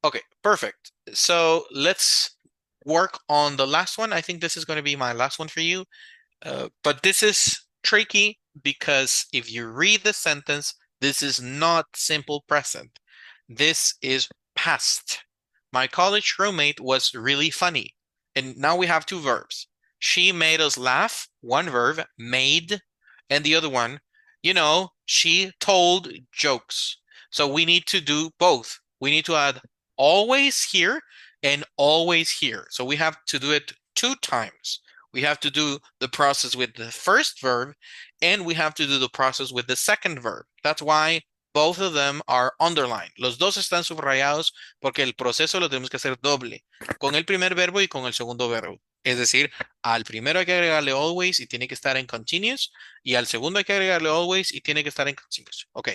Okay, perfect. So let's work on the last one. I think this is going to be my last one for you. But this is tricky because if you read the sentence, this is not simple present. This is past. My college roommate was really funny. And now we have two verbs. She made us laugh, one verb, made, and the other one, she told jokes. So we need to do both. We need to add always here and always here. So we have to do it 2 times. We have to do the process with the first verb and we have to do the process with the second verb. That's why both of them are underlined. Los dos están subrayados porque el proceso lo tenemos que hacer doble, con el primer verbo y con el segundo verbo. Es decir, al primero hay que agregarle always y tiene que estar en continuous, y al segundo hay que agregarle always y tiene que estar en continuous. Ok,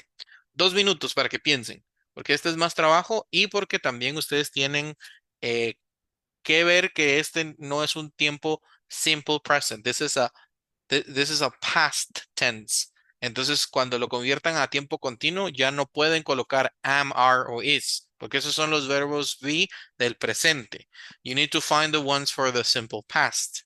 2 minutos para que piensen, porque este es más trabajo y porque también ustedes tienen que ver que este no es un tiempo simple present. This is a past tense. Entonces, cuando lo conviertan a tiempo continuo, ya no pueden colocar am, are o is, porque esos son los verbos be del presente. You need to find the ones for the simple past.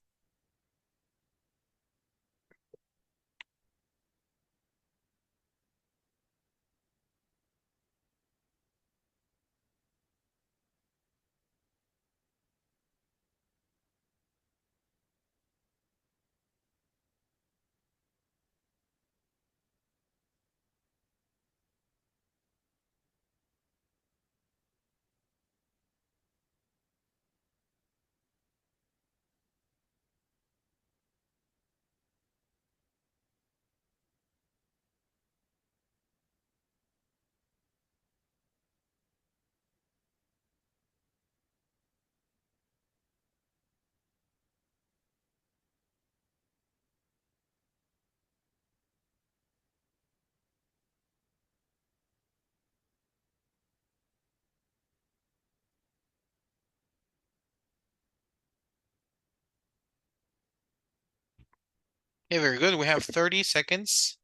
Okay, very good. We have 30 seconds.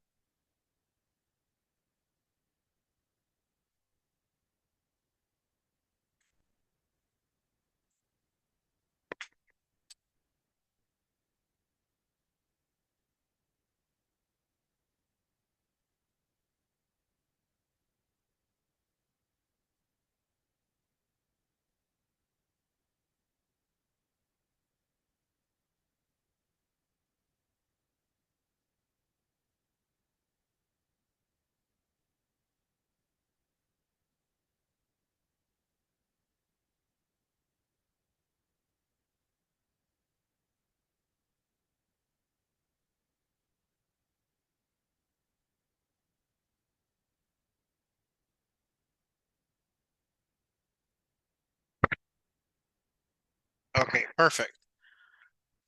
Okay, perfect.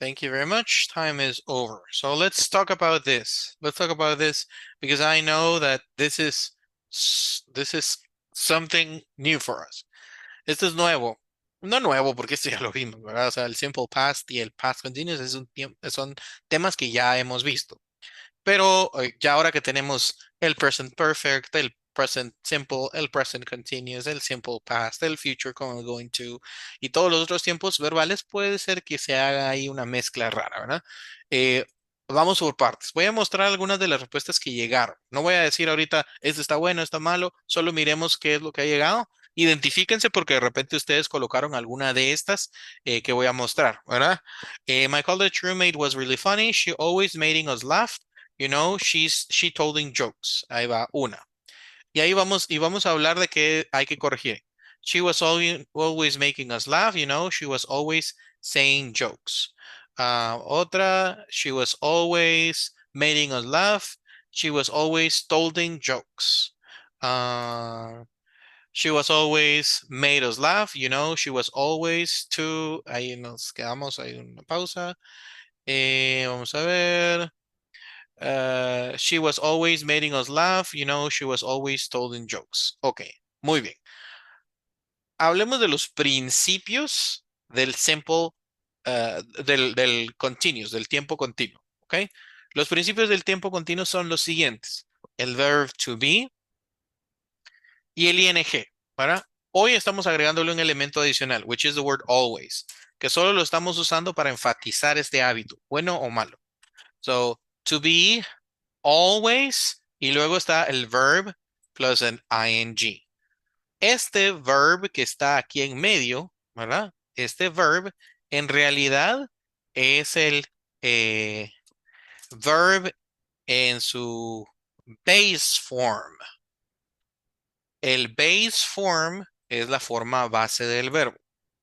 Thank you very much. Time is over. So let's talk about this. Let's talk about this because I know that this is something new for us. Esto es nuevo. No nuevo porque esto ya lo vimos, ¿verdad? O sea, el simple past y el past continuous son temas que ya hemos visto. Pero ya ahora que tenemos el present perfect, el present simple, el present continuous, el simple past, el future como going to y todos los otros tiempos verbales, puede ser que se haga ahí una mezcla rara, ¿verdad? Vamos por partes. Voy a mostrar algunas de las respuestas que llegaron. No voy a decir ahorita, esto está bueno, está malo, solo miremos qué es lo que ha llegado. Identifíquense porque de repente ustedes colocaron alguna de estas que voy a mostrar, ¿verdad? My college roommate was really funny. She always making us laugh. She telling jokes. Ahí va una. Y ahí vamos a hablar de que hay que corregir. She was always making us laugh, she was always saying jokes. Otra, she was always making us laugh. She was always telling jokes. She was always made us laugh, she was always to. Ahí nos quedamos, hay una pausa. Vamos a ver. She was always making us laugh, she was always telling jokes. Ok, muy bien. hablemos de los principios del simple, del continuous, del tiempo continuo, ¿ok? Los principios del tiempo continuo son los siguientes. El verb to be y el ing, ¿verdad? Hoy estamos agregándole un elemento adicional, which is the word always, que solo lo estamos usando para enfatizar este hábito, bueno o malo. So, to be always, y luego está el verb plus an ing. Este verb que está aquí en medio, ¿verdad? Este verb en realidad es el verb en su base form. El base form es la forma base del verbo.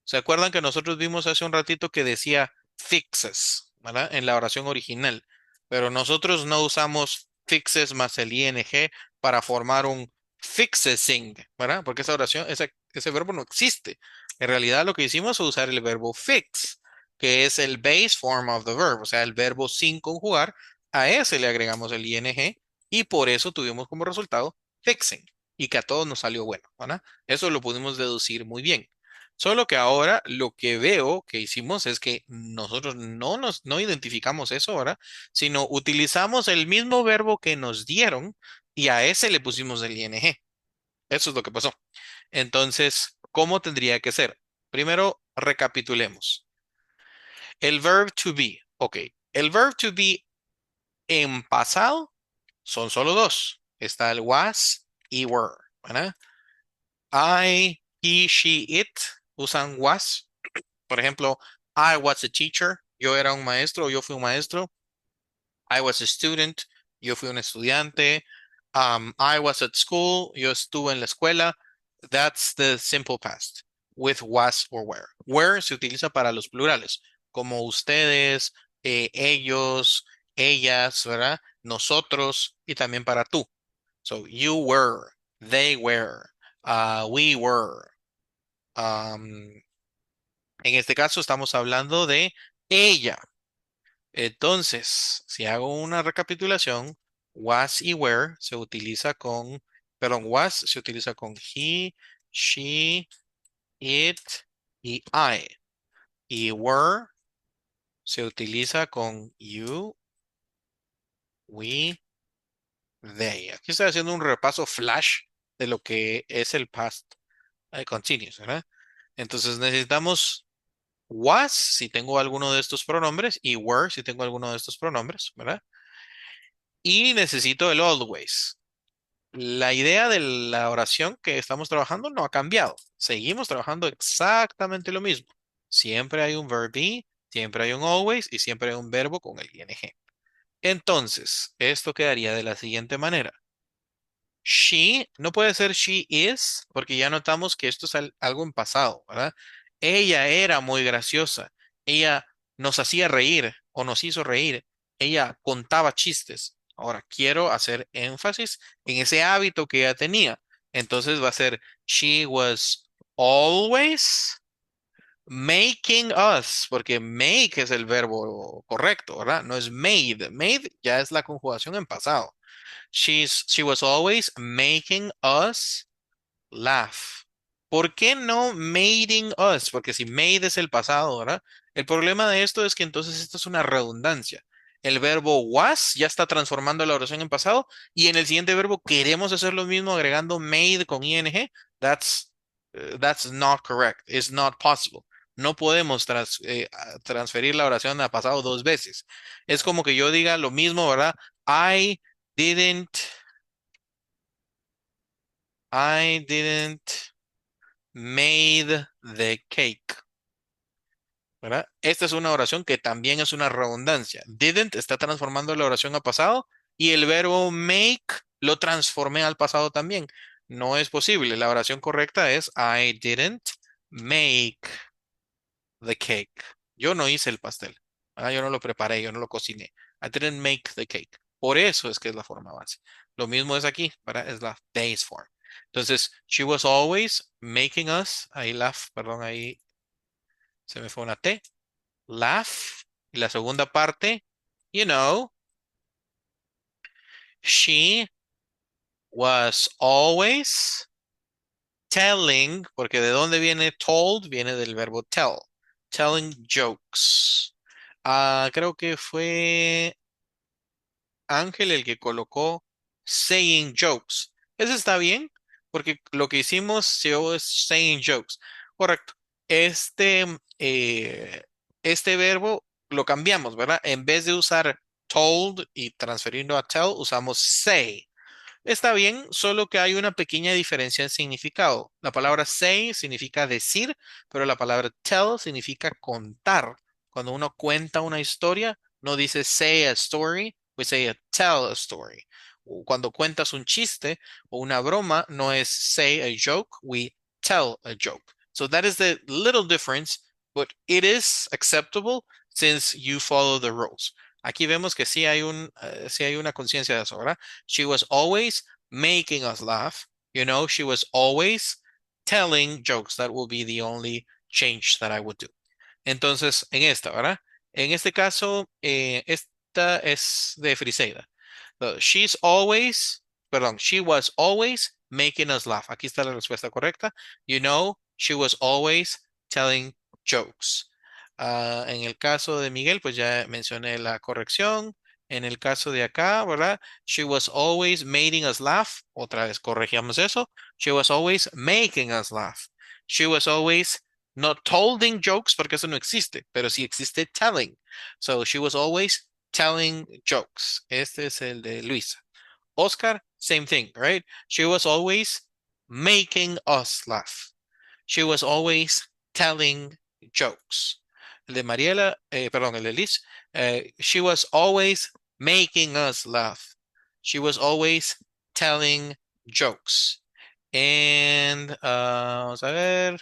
¿Se acuerdan que nosotros vimos hace un ratito que decía fixes, ¿verdad? En la oración original. Pero nosotros no usamos fixes más el ing para formar un fixesing, ¿verdad? Porque esa oración, ese verbo no existe. En realidad lo que hicimos fue usar el verbo fix, que es el base form of the verb, o sea, el verbo sin conjugar. A ese le agregamos el ing y por eso tuvimos como resultado fixing y que a todos nos salió bueno, ¿verdad? Eso lo pudimos deducir muy bien. Solo que ahora lo que veo que hicimos es que nosotros no identificamos eso, ¿verdad? Sino utilizamos el mismo verbo que nos dieron y a ese le pusimos el ing. Eso es lo que pasó. Entonces, ¿cómo tendría que ser? Primero, recapitulemos. El verb to be, ok. El verb to be en pasado son solo dos. Está el was y were, ¿verdad? I, he, she, it usan was. Por ejemplo, I was a teacher. Yo era un maestro, yo fui un maestro. I was a student. Yo fui un estudiante. I was at school. Yo estuve en la escuela. That's the simple past with was or were. Were se utiliza para los plurales, como ustedes, ellos, ellas, ¿verdad? Nosotros y también para tú. So you were, they were, we were. En este caso estamos hablando de ella. Entonces, si hago una recapitulación, was y were se utiliza con, perdón, was se utiliza con he, she, it y I. Y were se utiliza con you, we, they. Aquí estoy haciendo un repaso flash de lo que es el past continuous, ¿verdad? Entonces necesitamos was si tengo alguno de estos pronombres y were si tengo alguno de estos pronombres, ¿verdad? Y necesito el always. La idea de la oración que estamos trabajando no ha cambiado. Seguimos trabajando exactamente lo mismo. Siempre hay un verb be, siempre hay un always y siempre hay un verbo con el ing. Entonces, esto quedaría de la siguiente manera. She no puede ser she is, porque ya notamos que esto es algo en pasado, ¿verdad? Ella era muy graciosa. Ella nos hacía reír o nos hizo reír. Ella contaba chistes. Ahora, quiero hacer énfasis en ese hábito que ella tenía. Entonces va a ser she was always making us, porque make es el verbo correcto, ¿verdad? No es made. Made ya es la conjugación en pasado. She was always making us laugh. ¿Por qué no making us? Porque si made es el pasado, ¿verdad? El problema de esto es que entonces esto es una redundancia. El verbo was ya está transformando la oración en pasado y en el siguiente verbo queremos hacer lo mismo agregando made con ing. That's not correct. It's not possible. No podemos transferir la oración a pasado dos veces. Es como que yo diga lo mismo, ¿verdad? I didn't made the cake, ¿verdad? Esta es una oración que también es una redundancia. Didn't está transformando la oración a pasado y el verbo make lo transformé al pasado también. No es posible. La oración correcta es I didn't make the cake. Yo no hice el pastel, ¿verdad? Yo no lo preparé, yo no lo cociné. I didn't make the cake. Por eso es que es la forma base. Lo mismo es aquí, ¿verdad? Es la base form. Entonces, she was always making us, ahí laugh, perdón, ahí se me fue una T, laugh. Y la segunda parte, you know, she was always telling, porque ¿de dónde viene told? Viene del verbo tell. Telling jokes. Creo que fue Ángel el que colocó saying jokes. Eso está bien, porque lo que hicimos es saying jokes. Correcto. Este verbo lo cambiamos, ¿verdad? En vez de usar told y transferirlo a tell, usamos say. Está bien, solo que hay una pequeña diferencia en significado. La palabra say significa decir, pero la palabra tell significa contar. Cuando uno cuenta una historia, no dice say a story, we say a tell a story. O cuando cuentas un chiste o una broma, no es say a joke, we tell a joke. So that is the little difference, but it is acceptable since you follow the rules. Aquí vemos que sí hay una conciencia de eso, ¿verdad? She was always making us laugh. She was always telling jokes. That will be the only change that I would do. Entonces, en esta, ¿verdad? En este caso, esta es de Friseida. She was always making us laugh. Aquí está la respuesta correcta. She was always telling jokes. En el caso de Miguel, pues ya mencioné la corrección. En el caso de acá, ¿verdad? She was always making us laugh. Otra vez corregimos eso. She was always making us laugh. She was always not tolding jokes porque eso no existe, pero sí existe telling. So she was always telling jokes. Este es el de Luisa. Oscar, same thing, right? She was always making us laugh. She was always telling jokes. El de Mariela, perdón, el de Liz, she was always making us laugh. She was always telling jokes. And, vamos a ver.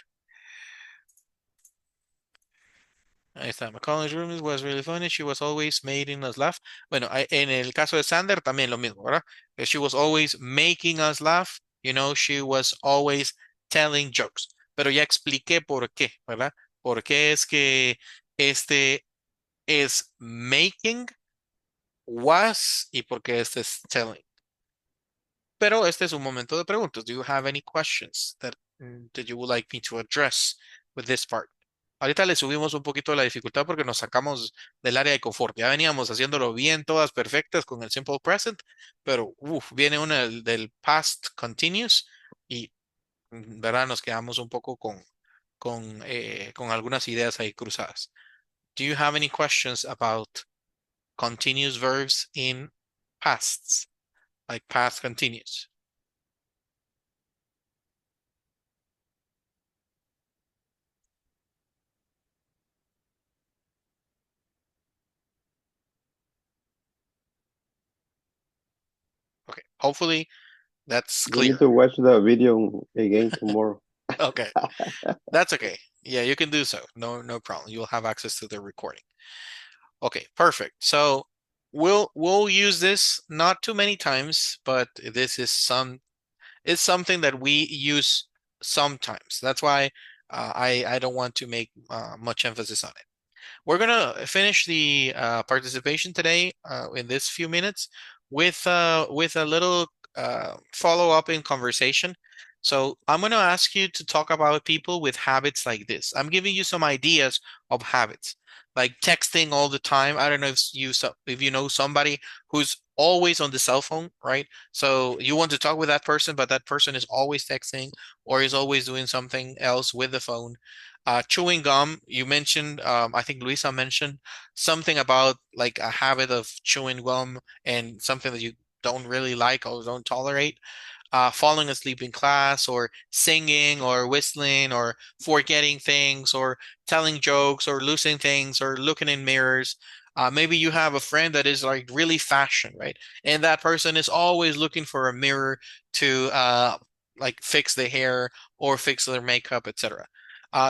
Ahí está. McCollum's room was really funny. She was always making us laugh. Bueno, en el caso de Sander también lo mismo, ¿verdad? She was always making us laugh. She was always telling jokes. Pero ya expliqué por qué, ¿verdad? Por qué es que este es making, was, y por qué este es telling. Pero este es un momento de preguntas. Do you have any questions that you would like me to address with this part? Ahorita le subimos un poquito la dificultad porque nos sacamos del área de confort. Ya veníamos haciéndolo bien, todas perfectas con el simple present, pero viene una del past continuous y, ¿verdad? Nos quedamos un poco con algunas ideas ahí cruzadas. Do you have any questions about continuous verbs in pasts, like past continuous? Okay, hopefully that's We clear. need to watch the video again tomorrow. Okay, that's okay. Yeah, you can do so. No problem. You'll have access to the recording. Okay, perfect. So we'll use this not too many times, but this is something that we use sometimes. That's why I don't want to make much emphasis on it. We're gonna finish the participation today in this few minutes with a little follow-up in conversation. So I'm gonna ask you to talk about people with habits like this. I'm giving you some ideas of habits, like texting all the time. I don't know if you know somebody who's always on the cell phone, right? So you want to talk with that person, but that person is always texting or is always doing something else with the phone. Chewing gum, you mentioned, I think Luisa mentioned something about like a habit of chewing gum and something that you don't really like or don't tolerate. Falling asleep in class or singing or whistling or forgetting things or telling jokes or losing things or looking in mirrors. Maybe you have a friend that is like really fashion, right? And that person is always looking for a mirror to like fix the hair or fix their makeup, etc.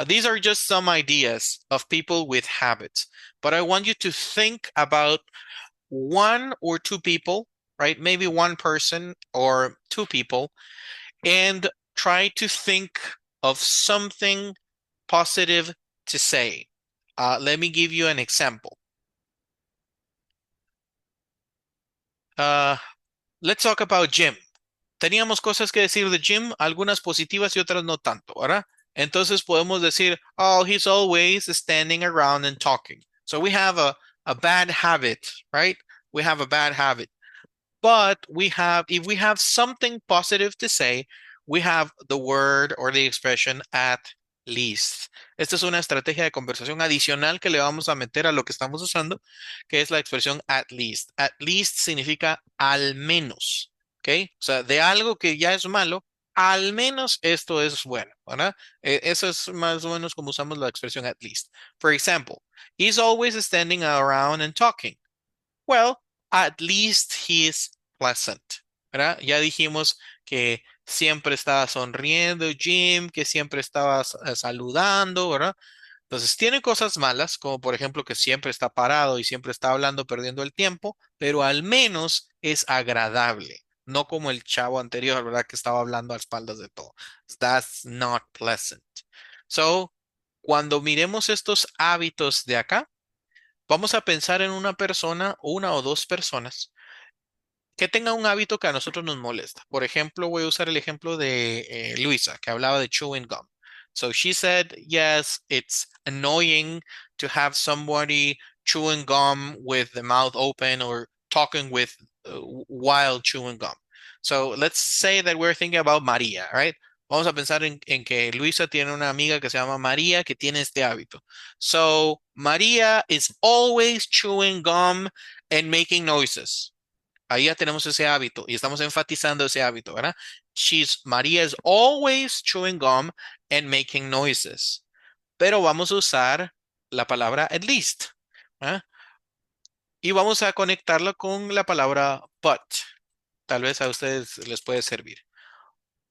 These are just some ideas of people with habits, but I want you to think about one or two people, right? Maybe one person or two people, and try to think of something positive to say. Let me give you an example. Let's talk about Jim. Teníamos cosas que decir de Jim, algunas positivas y otras no tanto, ¿verdad? Entonces podemos decir, oh, he's always standing around and talking. So we have a bad habit, right? We have a bad habit. But if we have something positive to say, we have the word or the expression at least. Esta es una estrategia de conversación adicional que le vamos a meter a lo que estamos usando, que es la expresión at least. At least significa al menos, ¿ok? O sea, de algo que ya es malo, al menos esto es bueno, ¿verdad? Eso es más o menos como usamos la expresión at least. For example, he's always standing around and talking. Well, at least he is pleasant, ¿verdad? Ya dijimos que siempre estaba sonriendo Jim, que siempre estaba saludando, ¿verdad? Entonces tiene cosas malas, como por ejemplo que siempre está parado y siempre está hablando, perdiendo el tiempo, pero al menos es agradable, no como el chavo anterior, ¿verdad? Que estaba hablando a espaldas de todo. That's not pleasant. So, cuando miremos estos hábitos de acá, vamos a pensar en una persona, una o dos personas que tenga un hábito que a nosotros nos molesta. Por ejemplo, voy a usar el ejemplo de Luisa, que hablaba de chewing gum. So she said, yes, it's annoying to have somebody chewing gum with the mouth open or talking with while chewing gum. So let's say that we're thinking about María, right? Vamos a pensar en que Luisa tiene una amiga que se llama María que tiene este hábito. So María is always chewing gum and making noises. Ahí ya tenemos ese hábito y estamos enfatizando ese hábito, ¿verdad? María is always chewing gum and making noises. Pero vamos a usar la palabra at least, ¿ah? Y vamos a conectarlo con la palabra but. Tal vez a ustedes les puede servir.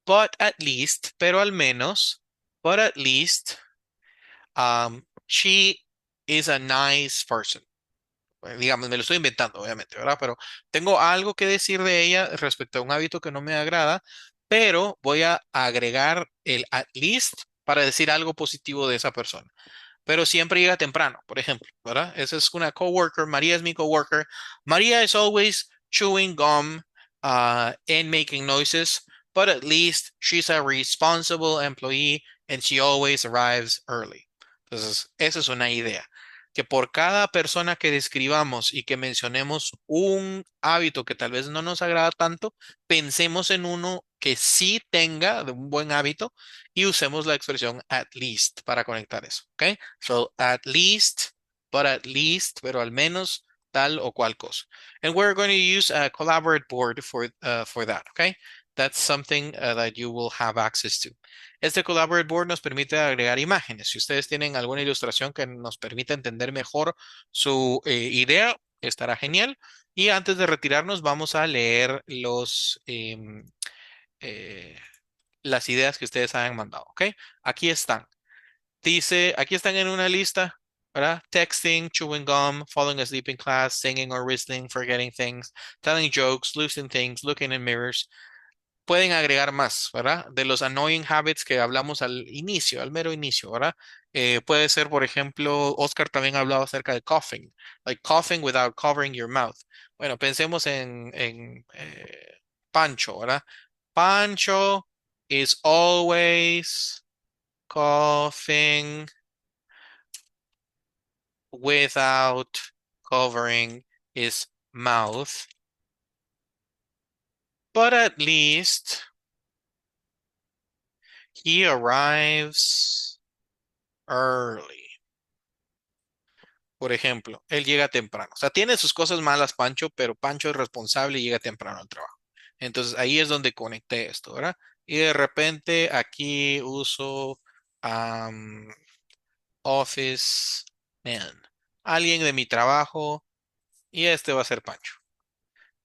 But at least, pero al menos, but at least, she is a nice person. Digamos, me lo estoy inventando, obviamente, ¿verdad? Pero tengo algo que decir de ella respecto a un hábito que no me agrada, pero voy a agregar el at least para decir algo positivo de esa persona. Pero siempre llega temprano, por ejemplo, ¿verdad? Esa es una coworker, María es mi coworker. María is always chewing gum and making noises, but at least she's a responsible employee and she always arrives early. Entonces, esa es una idea que por cada persona que describamos y que mencionemos un hábito que tal vez no nos agrada tanto, pensemos en uno que sí tenga de un buen hábito y usemos la expresión at least para conectar eso, ¿ok? So, at least, but at least, pero al menos tal o cual cosa. And we're going to use a collaborate board for that, ¿ok? That's something that you will have access to. Este Collaborate Board nos permite agregar imágenes. Si ustedes tienen alguna ilustración que nos permita entender mejor su idea, estará genial. Y antes de retirarnos, vamos a leer las ideas que ustedes hayan mandado, ¿ok? Aquí están. Dice, aquí están en una lista, ¿verdad? Texting, chewing gum, falling asleep in class, singing or whistling, forgetting things, telling jokes, losing things, looking in mirrors. Pueden agregar más, ¿verdad? De los annoying habits que hablamos al inicio, al mero inicio, ¿verdad? Puede ser, por ejemplo, Oscar también ha hablado acerca de coughing, like coughing without covering your mouth. Bueno, pensemos en Pancho, ¿verdad? Pancho is always coughing without covering his mouth, but at least he arrives early. Por ejemplo, él llega temprano. O sea, tiene sus cosas malas, Pancho, pero Pancho es responsable y llega temprano al trabajo. Entonces ahí es donde conecté esto, ¿verdad? Y de repente aquí uso Office Man. Alguien de mi trabajo y este va a ser Pancho.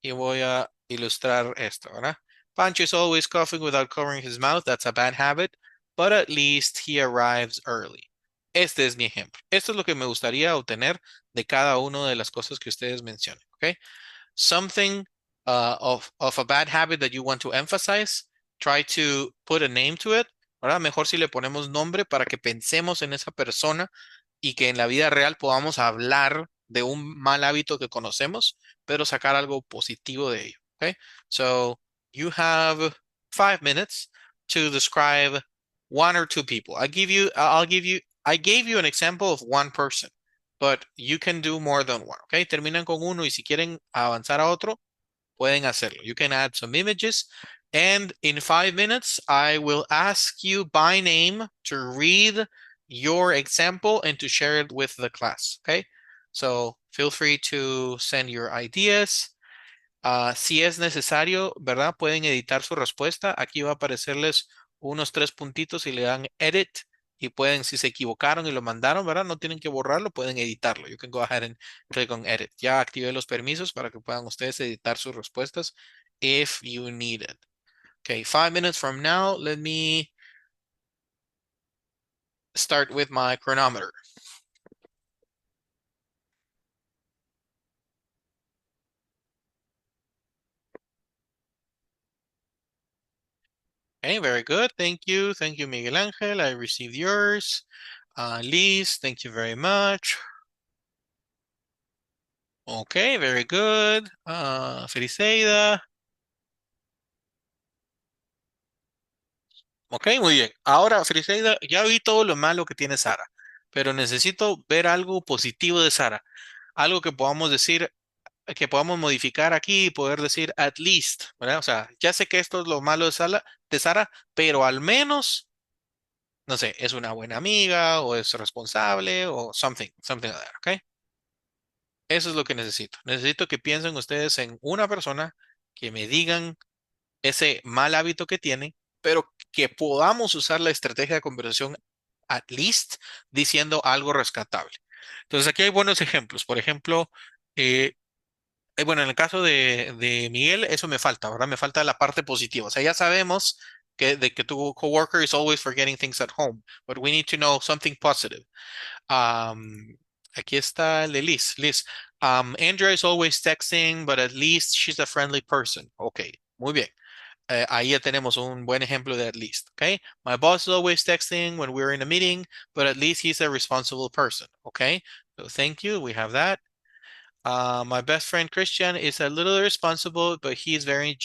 Y voy a ilustrar esto, ¿verdad? Pancho is always coughing without covering his mouth. That's a bad habit, but at least he arrives early. Este es mi ejemplo. Esto es lo que me gustaría obtener de cada una de las cosas que ustedes mencionen, ¿ok? Something of a bad habit that you want to emphasize, try to put a name to it, ¿verdad? Mejor si le ponemos nombre para que pensemos en esa persona y que en la vida real podamos hablar de un mal hábito que conocemos, pero sacar algo positivo de ello. Okay? So you have 5 minutes to describe 1 or 2 people. I gave you an example of 1 person, but you can do more than 1, okay? Terminan con uno y si quieren avanzar a otro, pueden hacerlo. You can add some images. And in 5 minutes, I will ask you by name to read your example and to share it with the class, okay? So feel free to send your ideas. Si es necesario, ¿verdad? Pueden editar su respuesta. Aquí va a aparecerles unos 3 puntitos y le dan edit y pueden, si se equivocaron y lo mandaron, ¿verdad? No tienen que borrarlo, pueden editarlo. You can go ahead and click on edit. Ya activé los permisos para que puedan ustedes editar sus respuestas if you need it. Okay, 5 minutes from now, let me start with my chronometer. Okay, very good. Thank you. Thank you, Miguel Angel. I received yours. Liz, thank you very much. Okay, very good. Feliceida. Ok, muy bien. Ahora, Feliceida, ya vi todo lo malo que tiene Sara, pero necesito ver algo positivo de Sara. Algo que podamos decir, que podamos modificar aquí y poder decir at least, ¿verdad? O sea, ya sé que esto es lo malo de Sara, pero al menos, no sé, es una buena amiga o es responsable o something like that, ¿ok? Eso es lo que necesito. Necesito que piensen ustedes en una persona que me digan ese mal hábito que tiene, pero que podamos usar la estrategia de conversación at least diciendo algo rescatable. Entonces aquí hay buenos ejemplos. Por ejemplo, eh, bueno, en el caso de Miguel, eso me falta, ¿verdad? Me falta la parte positiva. O sea, ya sabemos que tu coworker is always forgetting things at home, but we need to know something positive. Aquí está el de Liz. Liz, Andrea is always texting, but at least she's a friendly person. Ok, muy bien. Ahí ya tenemos un buen ejemplo de at least, okay? My boss is always texting when we're in a meeting, but at least he's a responsible person, okay? So thank you, we have that. My best friend Christian is a little irresponsible, but he is very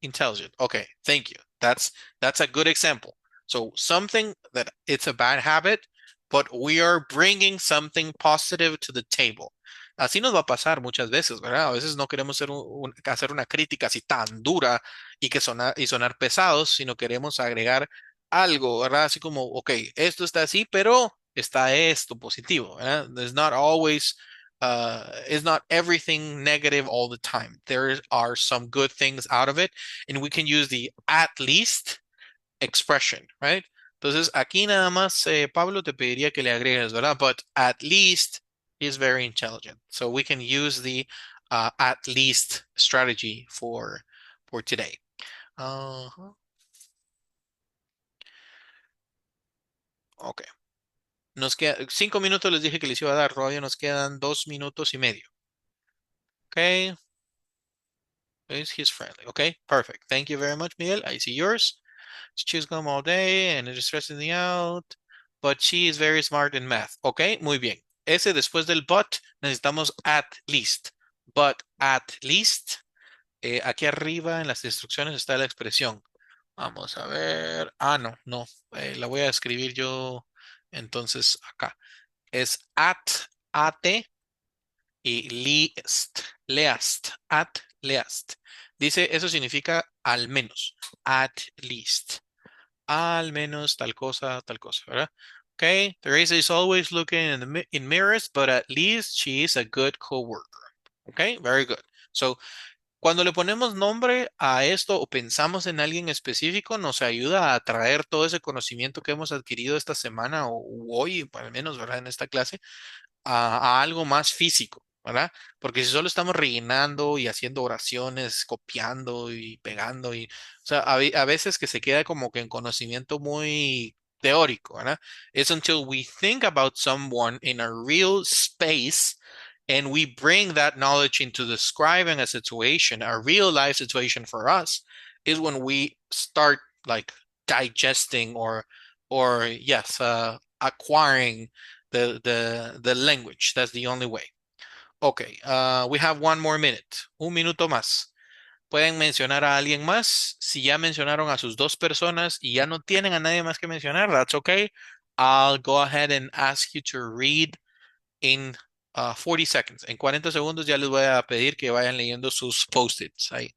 intelligent. Okay, thank you. That's a good example. So something that it's a bad habit, but we are bringing something positive to the table. Así nos va a pasar muchas veces, ¿verdad? A veces no queremos hacer una crítica así tan dura y sonar pesados, sino queremos agregar algo, ¿verdad? Así como, ok, esto está así, pero está esto positivo, ¿verdad? There's not always is not everything negative all the time. There are some good things out of it, and we can use the at least expression, right? Entonces, aquí nada más, Pablo, te pediría que le agregues, ¿verdad? But at least is very intelligent. So we can use the at least strategy for today. Ok. Nos queda 5 minutos, les dije que les iba a dar, todavía nos quedan 2 minutos y medio. Okay. He's friendly. Okay, perfect. Thank you very much, Miguel. I see yours. She chews gum all day and it is stressing me out, but she is very smart in math. Okay, muy bien. Ese después del but necesitamos at least. But at least, aquí arriba en las instrucciones está la expresión. Vamos a ver. Ah, no. La voy a escribir yo entonces acá. Es at, y at least. Dice, eso significa al menos, at least. Al menos tal cosa, ¿verdad? Okay, Teresa is always looking in mirrors, but at least she is a good coworker. Okay, very good. So, cuando le ponemos nombre a esto o pensamos en alguien específico, nos ayuda a atraer todo ese conocimiento que hemos adquirido esta semana o hoy, al menos, ¿verdad? En esta clase, a algo más físico, ¿verdad? Porque si solo estamos rellenando y haciendo oraciones, copiando y pegando, o sea, a veces que se queda como que en conocimiento muy teórico, ¿verdad? It's until we think about someone in a real space and we bring that knowledge into describing a situation, a real life situation for us, is when we start like digesting or yes, acquiring the language. That's the only way. Okay, we have 1 more minute. Un minuto más. Pueden mencionar a alguien más. Si ya mencionaron a sus dos personas y ya no tienen a nadie más que mencionar, that's okay. I'll go ahead and ask you to read in 40 seconds. En 40 segundos ya les voy a pedir que vayan leyendo sus post-its ahí.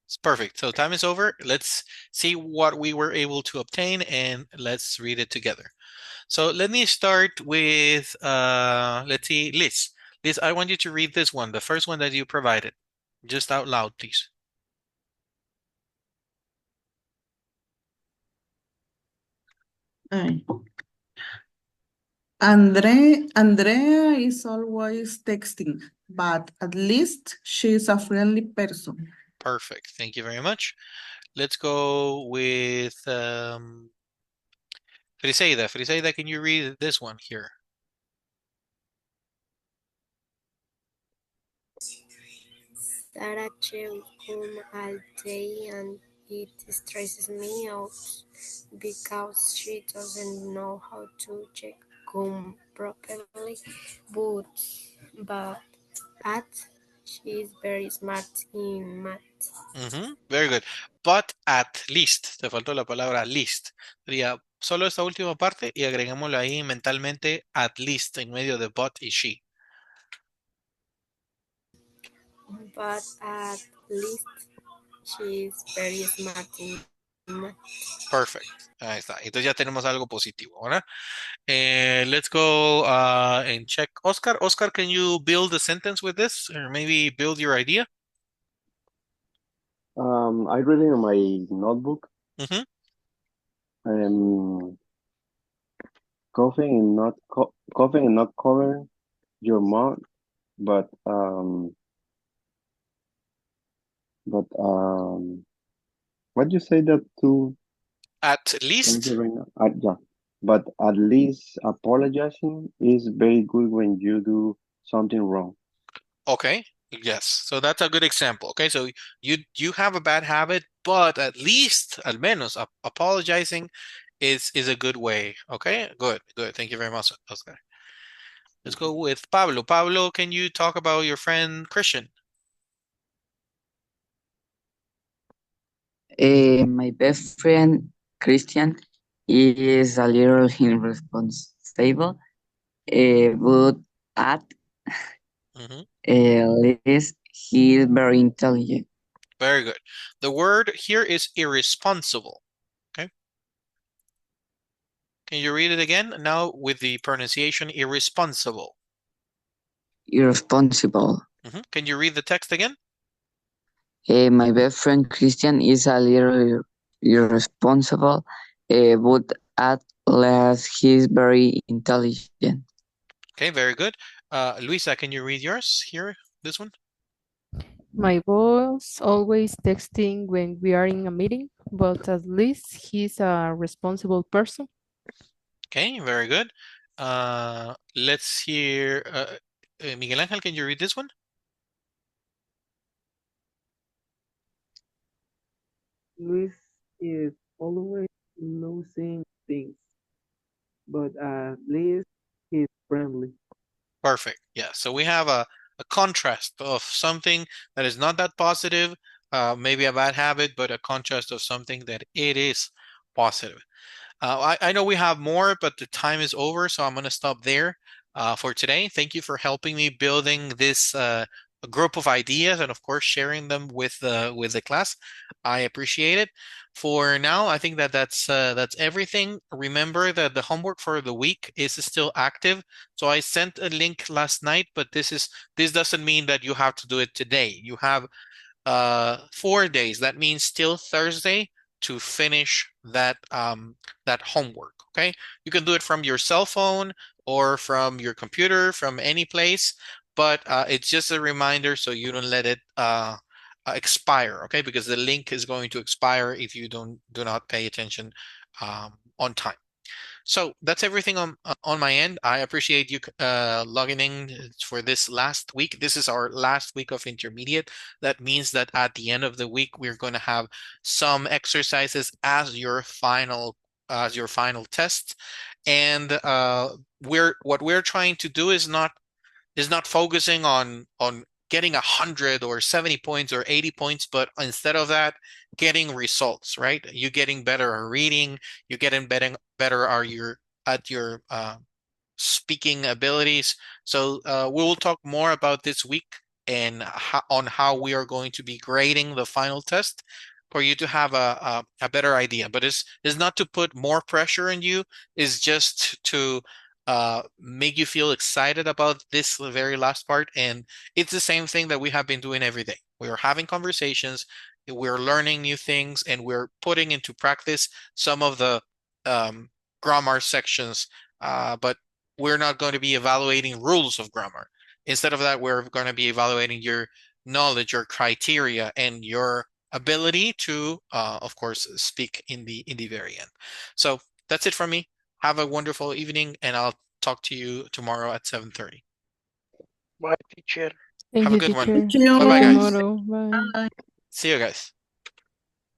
It's perfect. So time is over. Let's see what we were able to obtain and let's read it together. So let me start with, let's see, Liz. Liz, I want you to read this one, the first one that you provided. Just out loud, please. Ay. Andrea is always texting, but at least she's a friendly person. Perfect. Thank you very much. Let's go with Friseida. Friseida, can you read this one here? Sarah chews gum all day and it stresses me out because she doesn't know how to check gum properly. But, but at she is very smart in math. Very good. But at least, te faltó la palabra least. Sería solo esta última parte y agreguémoslo ahí mentalmente at least en medio de but y she. But at least she is very smart in math. Perfect. Ahí está. Entonces ya tenemos algo positivo, ¿verdad? Let's go and check Oscar. Oscar, can you build a sentence with this or maybe build your idea? I read it in my notebook. Mhm. Coughing and not cover your mouth, but what do you say that to At least. right now? Yeah, but at least apologizing is very good when you do something wrong. Okay. Yes. So that's a good example. Okay. So you have a bad habit, but at least, al menos, apologizing is a good way. Okay. Good. Good. Thank you very much, Oscar. Let's go with Pablo. Pablo, can you talk about your friend Christian? My best friend Christian is a little irresponsible, but at Mhm. least he is very intelligent. Very good. The word here is irresponsible. Okay. Can you read it again? Now with the pronunciation irresponsible. Irresponsible. Can you read the text again? My best friend Christian is a little irresponsible, but at last he is very intelligent. Okay, very good. Luisa, can you read yours here? This one? My boss always texting when we are in a meeting, but at least he's a responsible person. Okay, very good. Let's hear Miguel Angel, can you read this one? Luis is always losing things, but at least he's friendly. Perfect. Yeah. So we have a contrast of something that is not that positive, maybe a bad habit, but a contrast of something that it is positive. I know we have more, but the time is over, so I'm going to stop there for today. Thank you for helping me building this group of ideas and, of course, sharing them with the class. I appreciate it. For now, I think that that's everything. Remember that the homework for the week is still active. So I sent a link last night, but this doesn't mean that you have to do it today. You have 4 days. That means still Thursday to finish that homework. Okay, you can do it from your cell phone or from your computer, from any place, but it's just a reminder so you don't let it expire. Okay, because the link is going to expire if you do not pay attention on time. So that's everything on my end. I appreciate you logging in for this last week. This is our last week of intermediate. That means that at the end of the week, we're going to have some exercises as your final test. And what we're trying to do is not focusing on getting 100 or 70 points or 80 points, but instead of that, getting results, right? You getting better at reading, you getting better at your speaking abilities. So we will talk more about this week and on how we are going to be grading the final test for you to have a better idea. But it's not to put more pressure on you, it's just to make you feel excited about this very last part. And it's the same thing that we have been doing every day. We are having conversations, we're learning new things, and we're putting into practice some of the grammar sections, but we're not going to be evaluating rules of grammar. Instead of that, we're going to be evaluating your knowledge, your criteria, and your ability to, of course, speak in the very end. So that's it from me. Have a wonderful evening, and I'll talk to you tomorrow at 7:30. Bye, teacher. Thank Have a you, good one. teacher. Thank you. Bye-bye, See you guys. tomorrow. Bye. See you guys.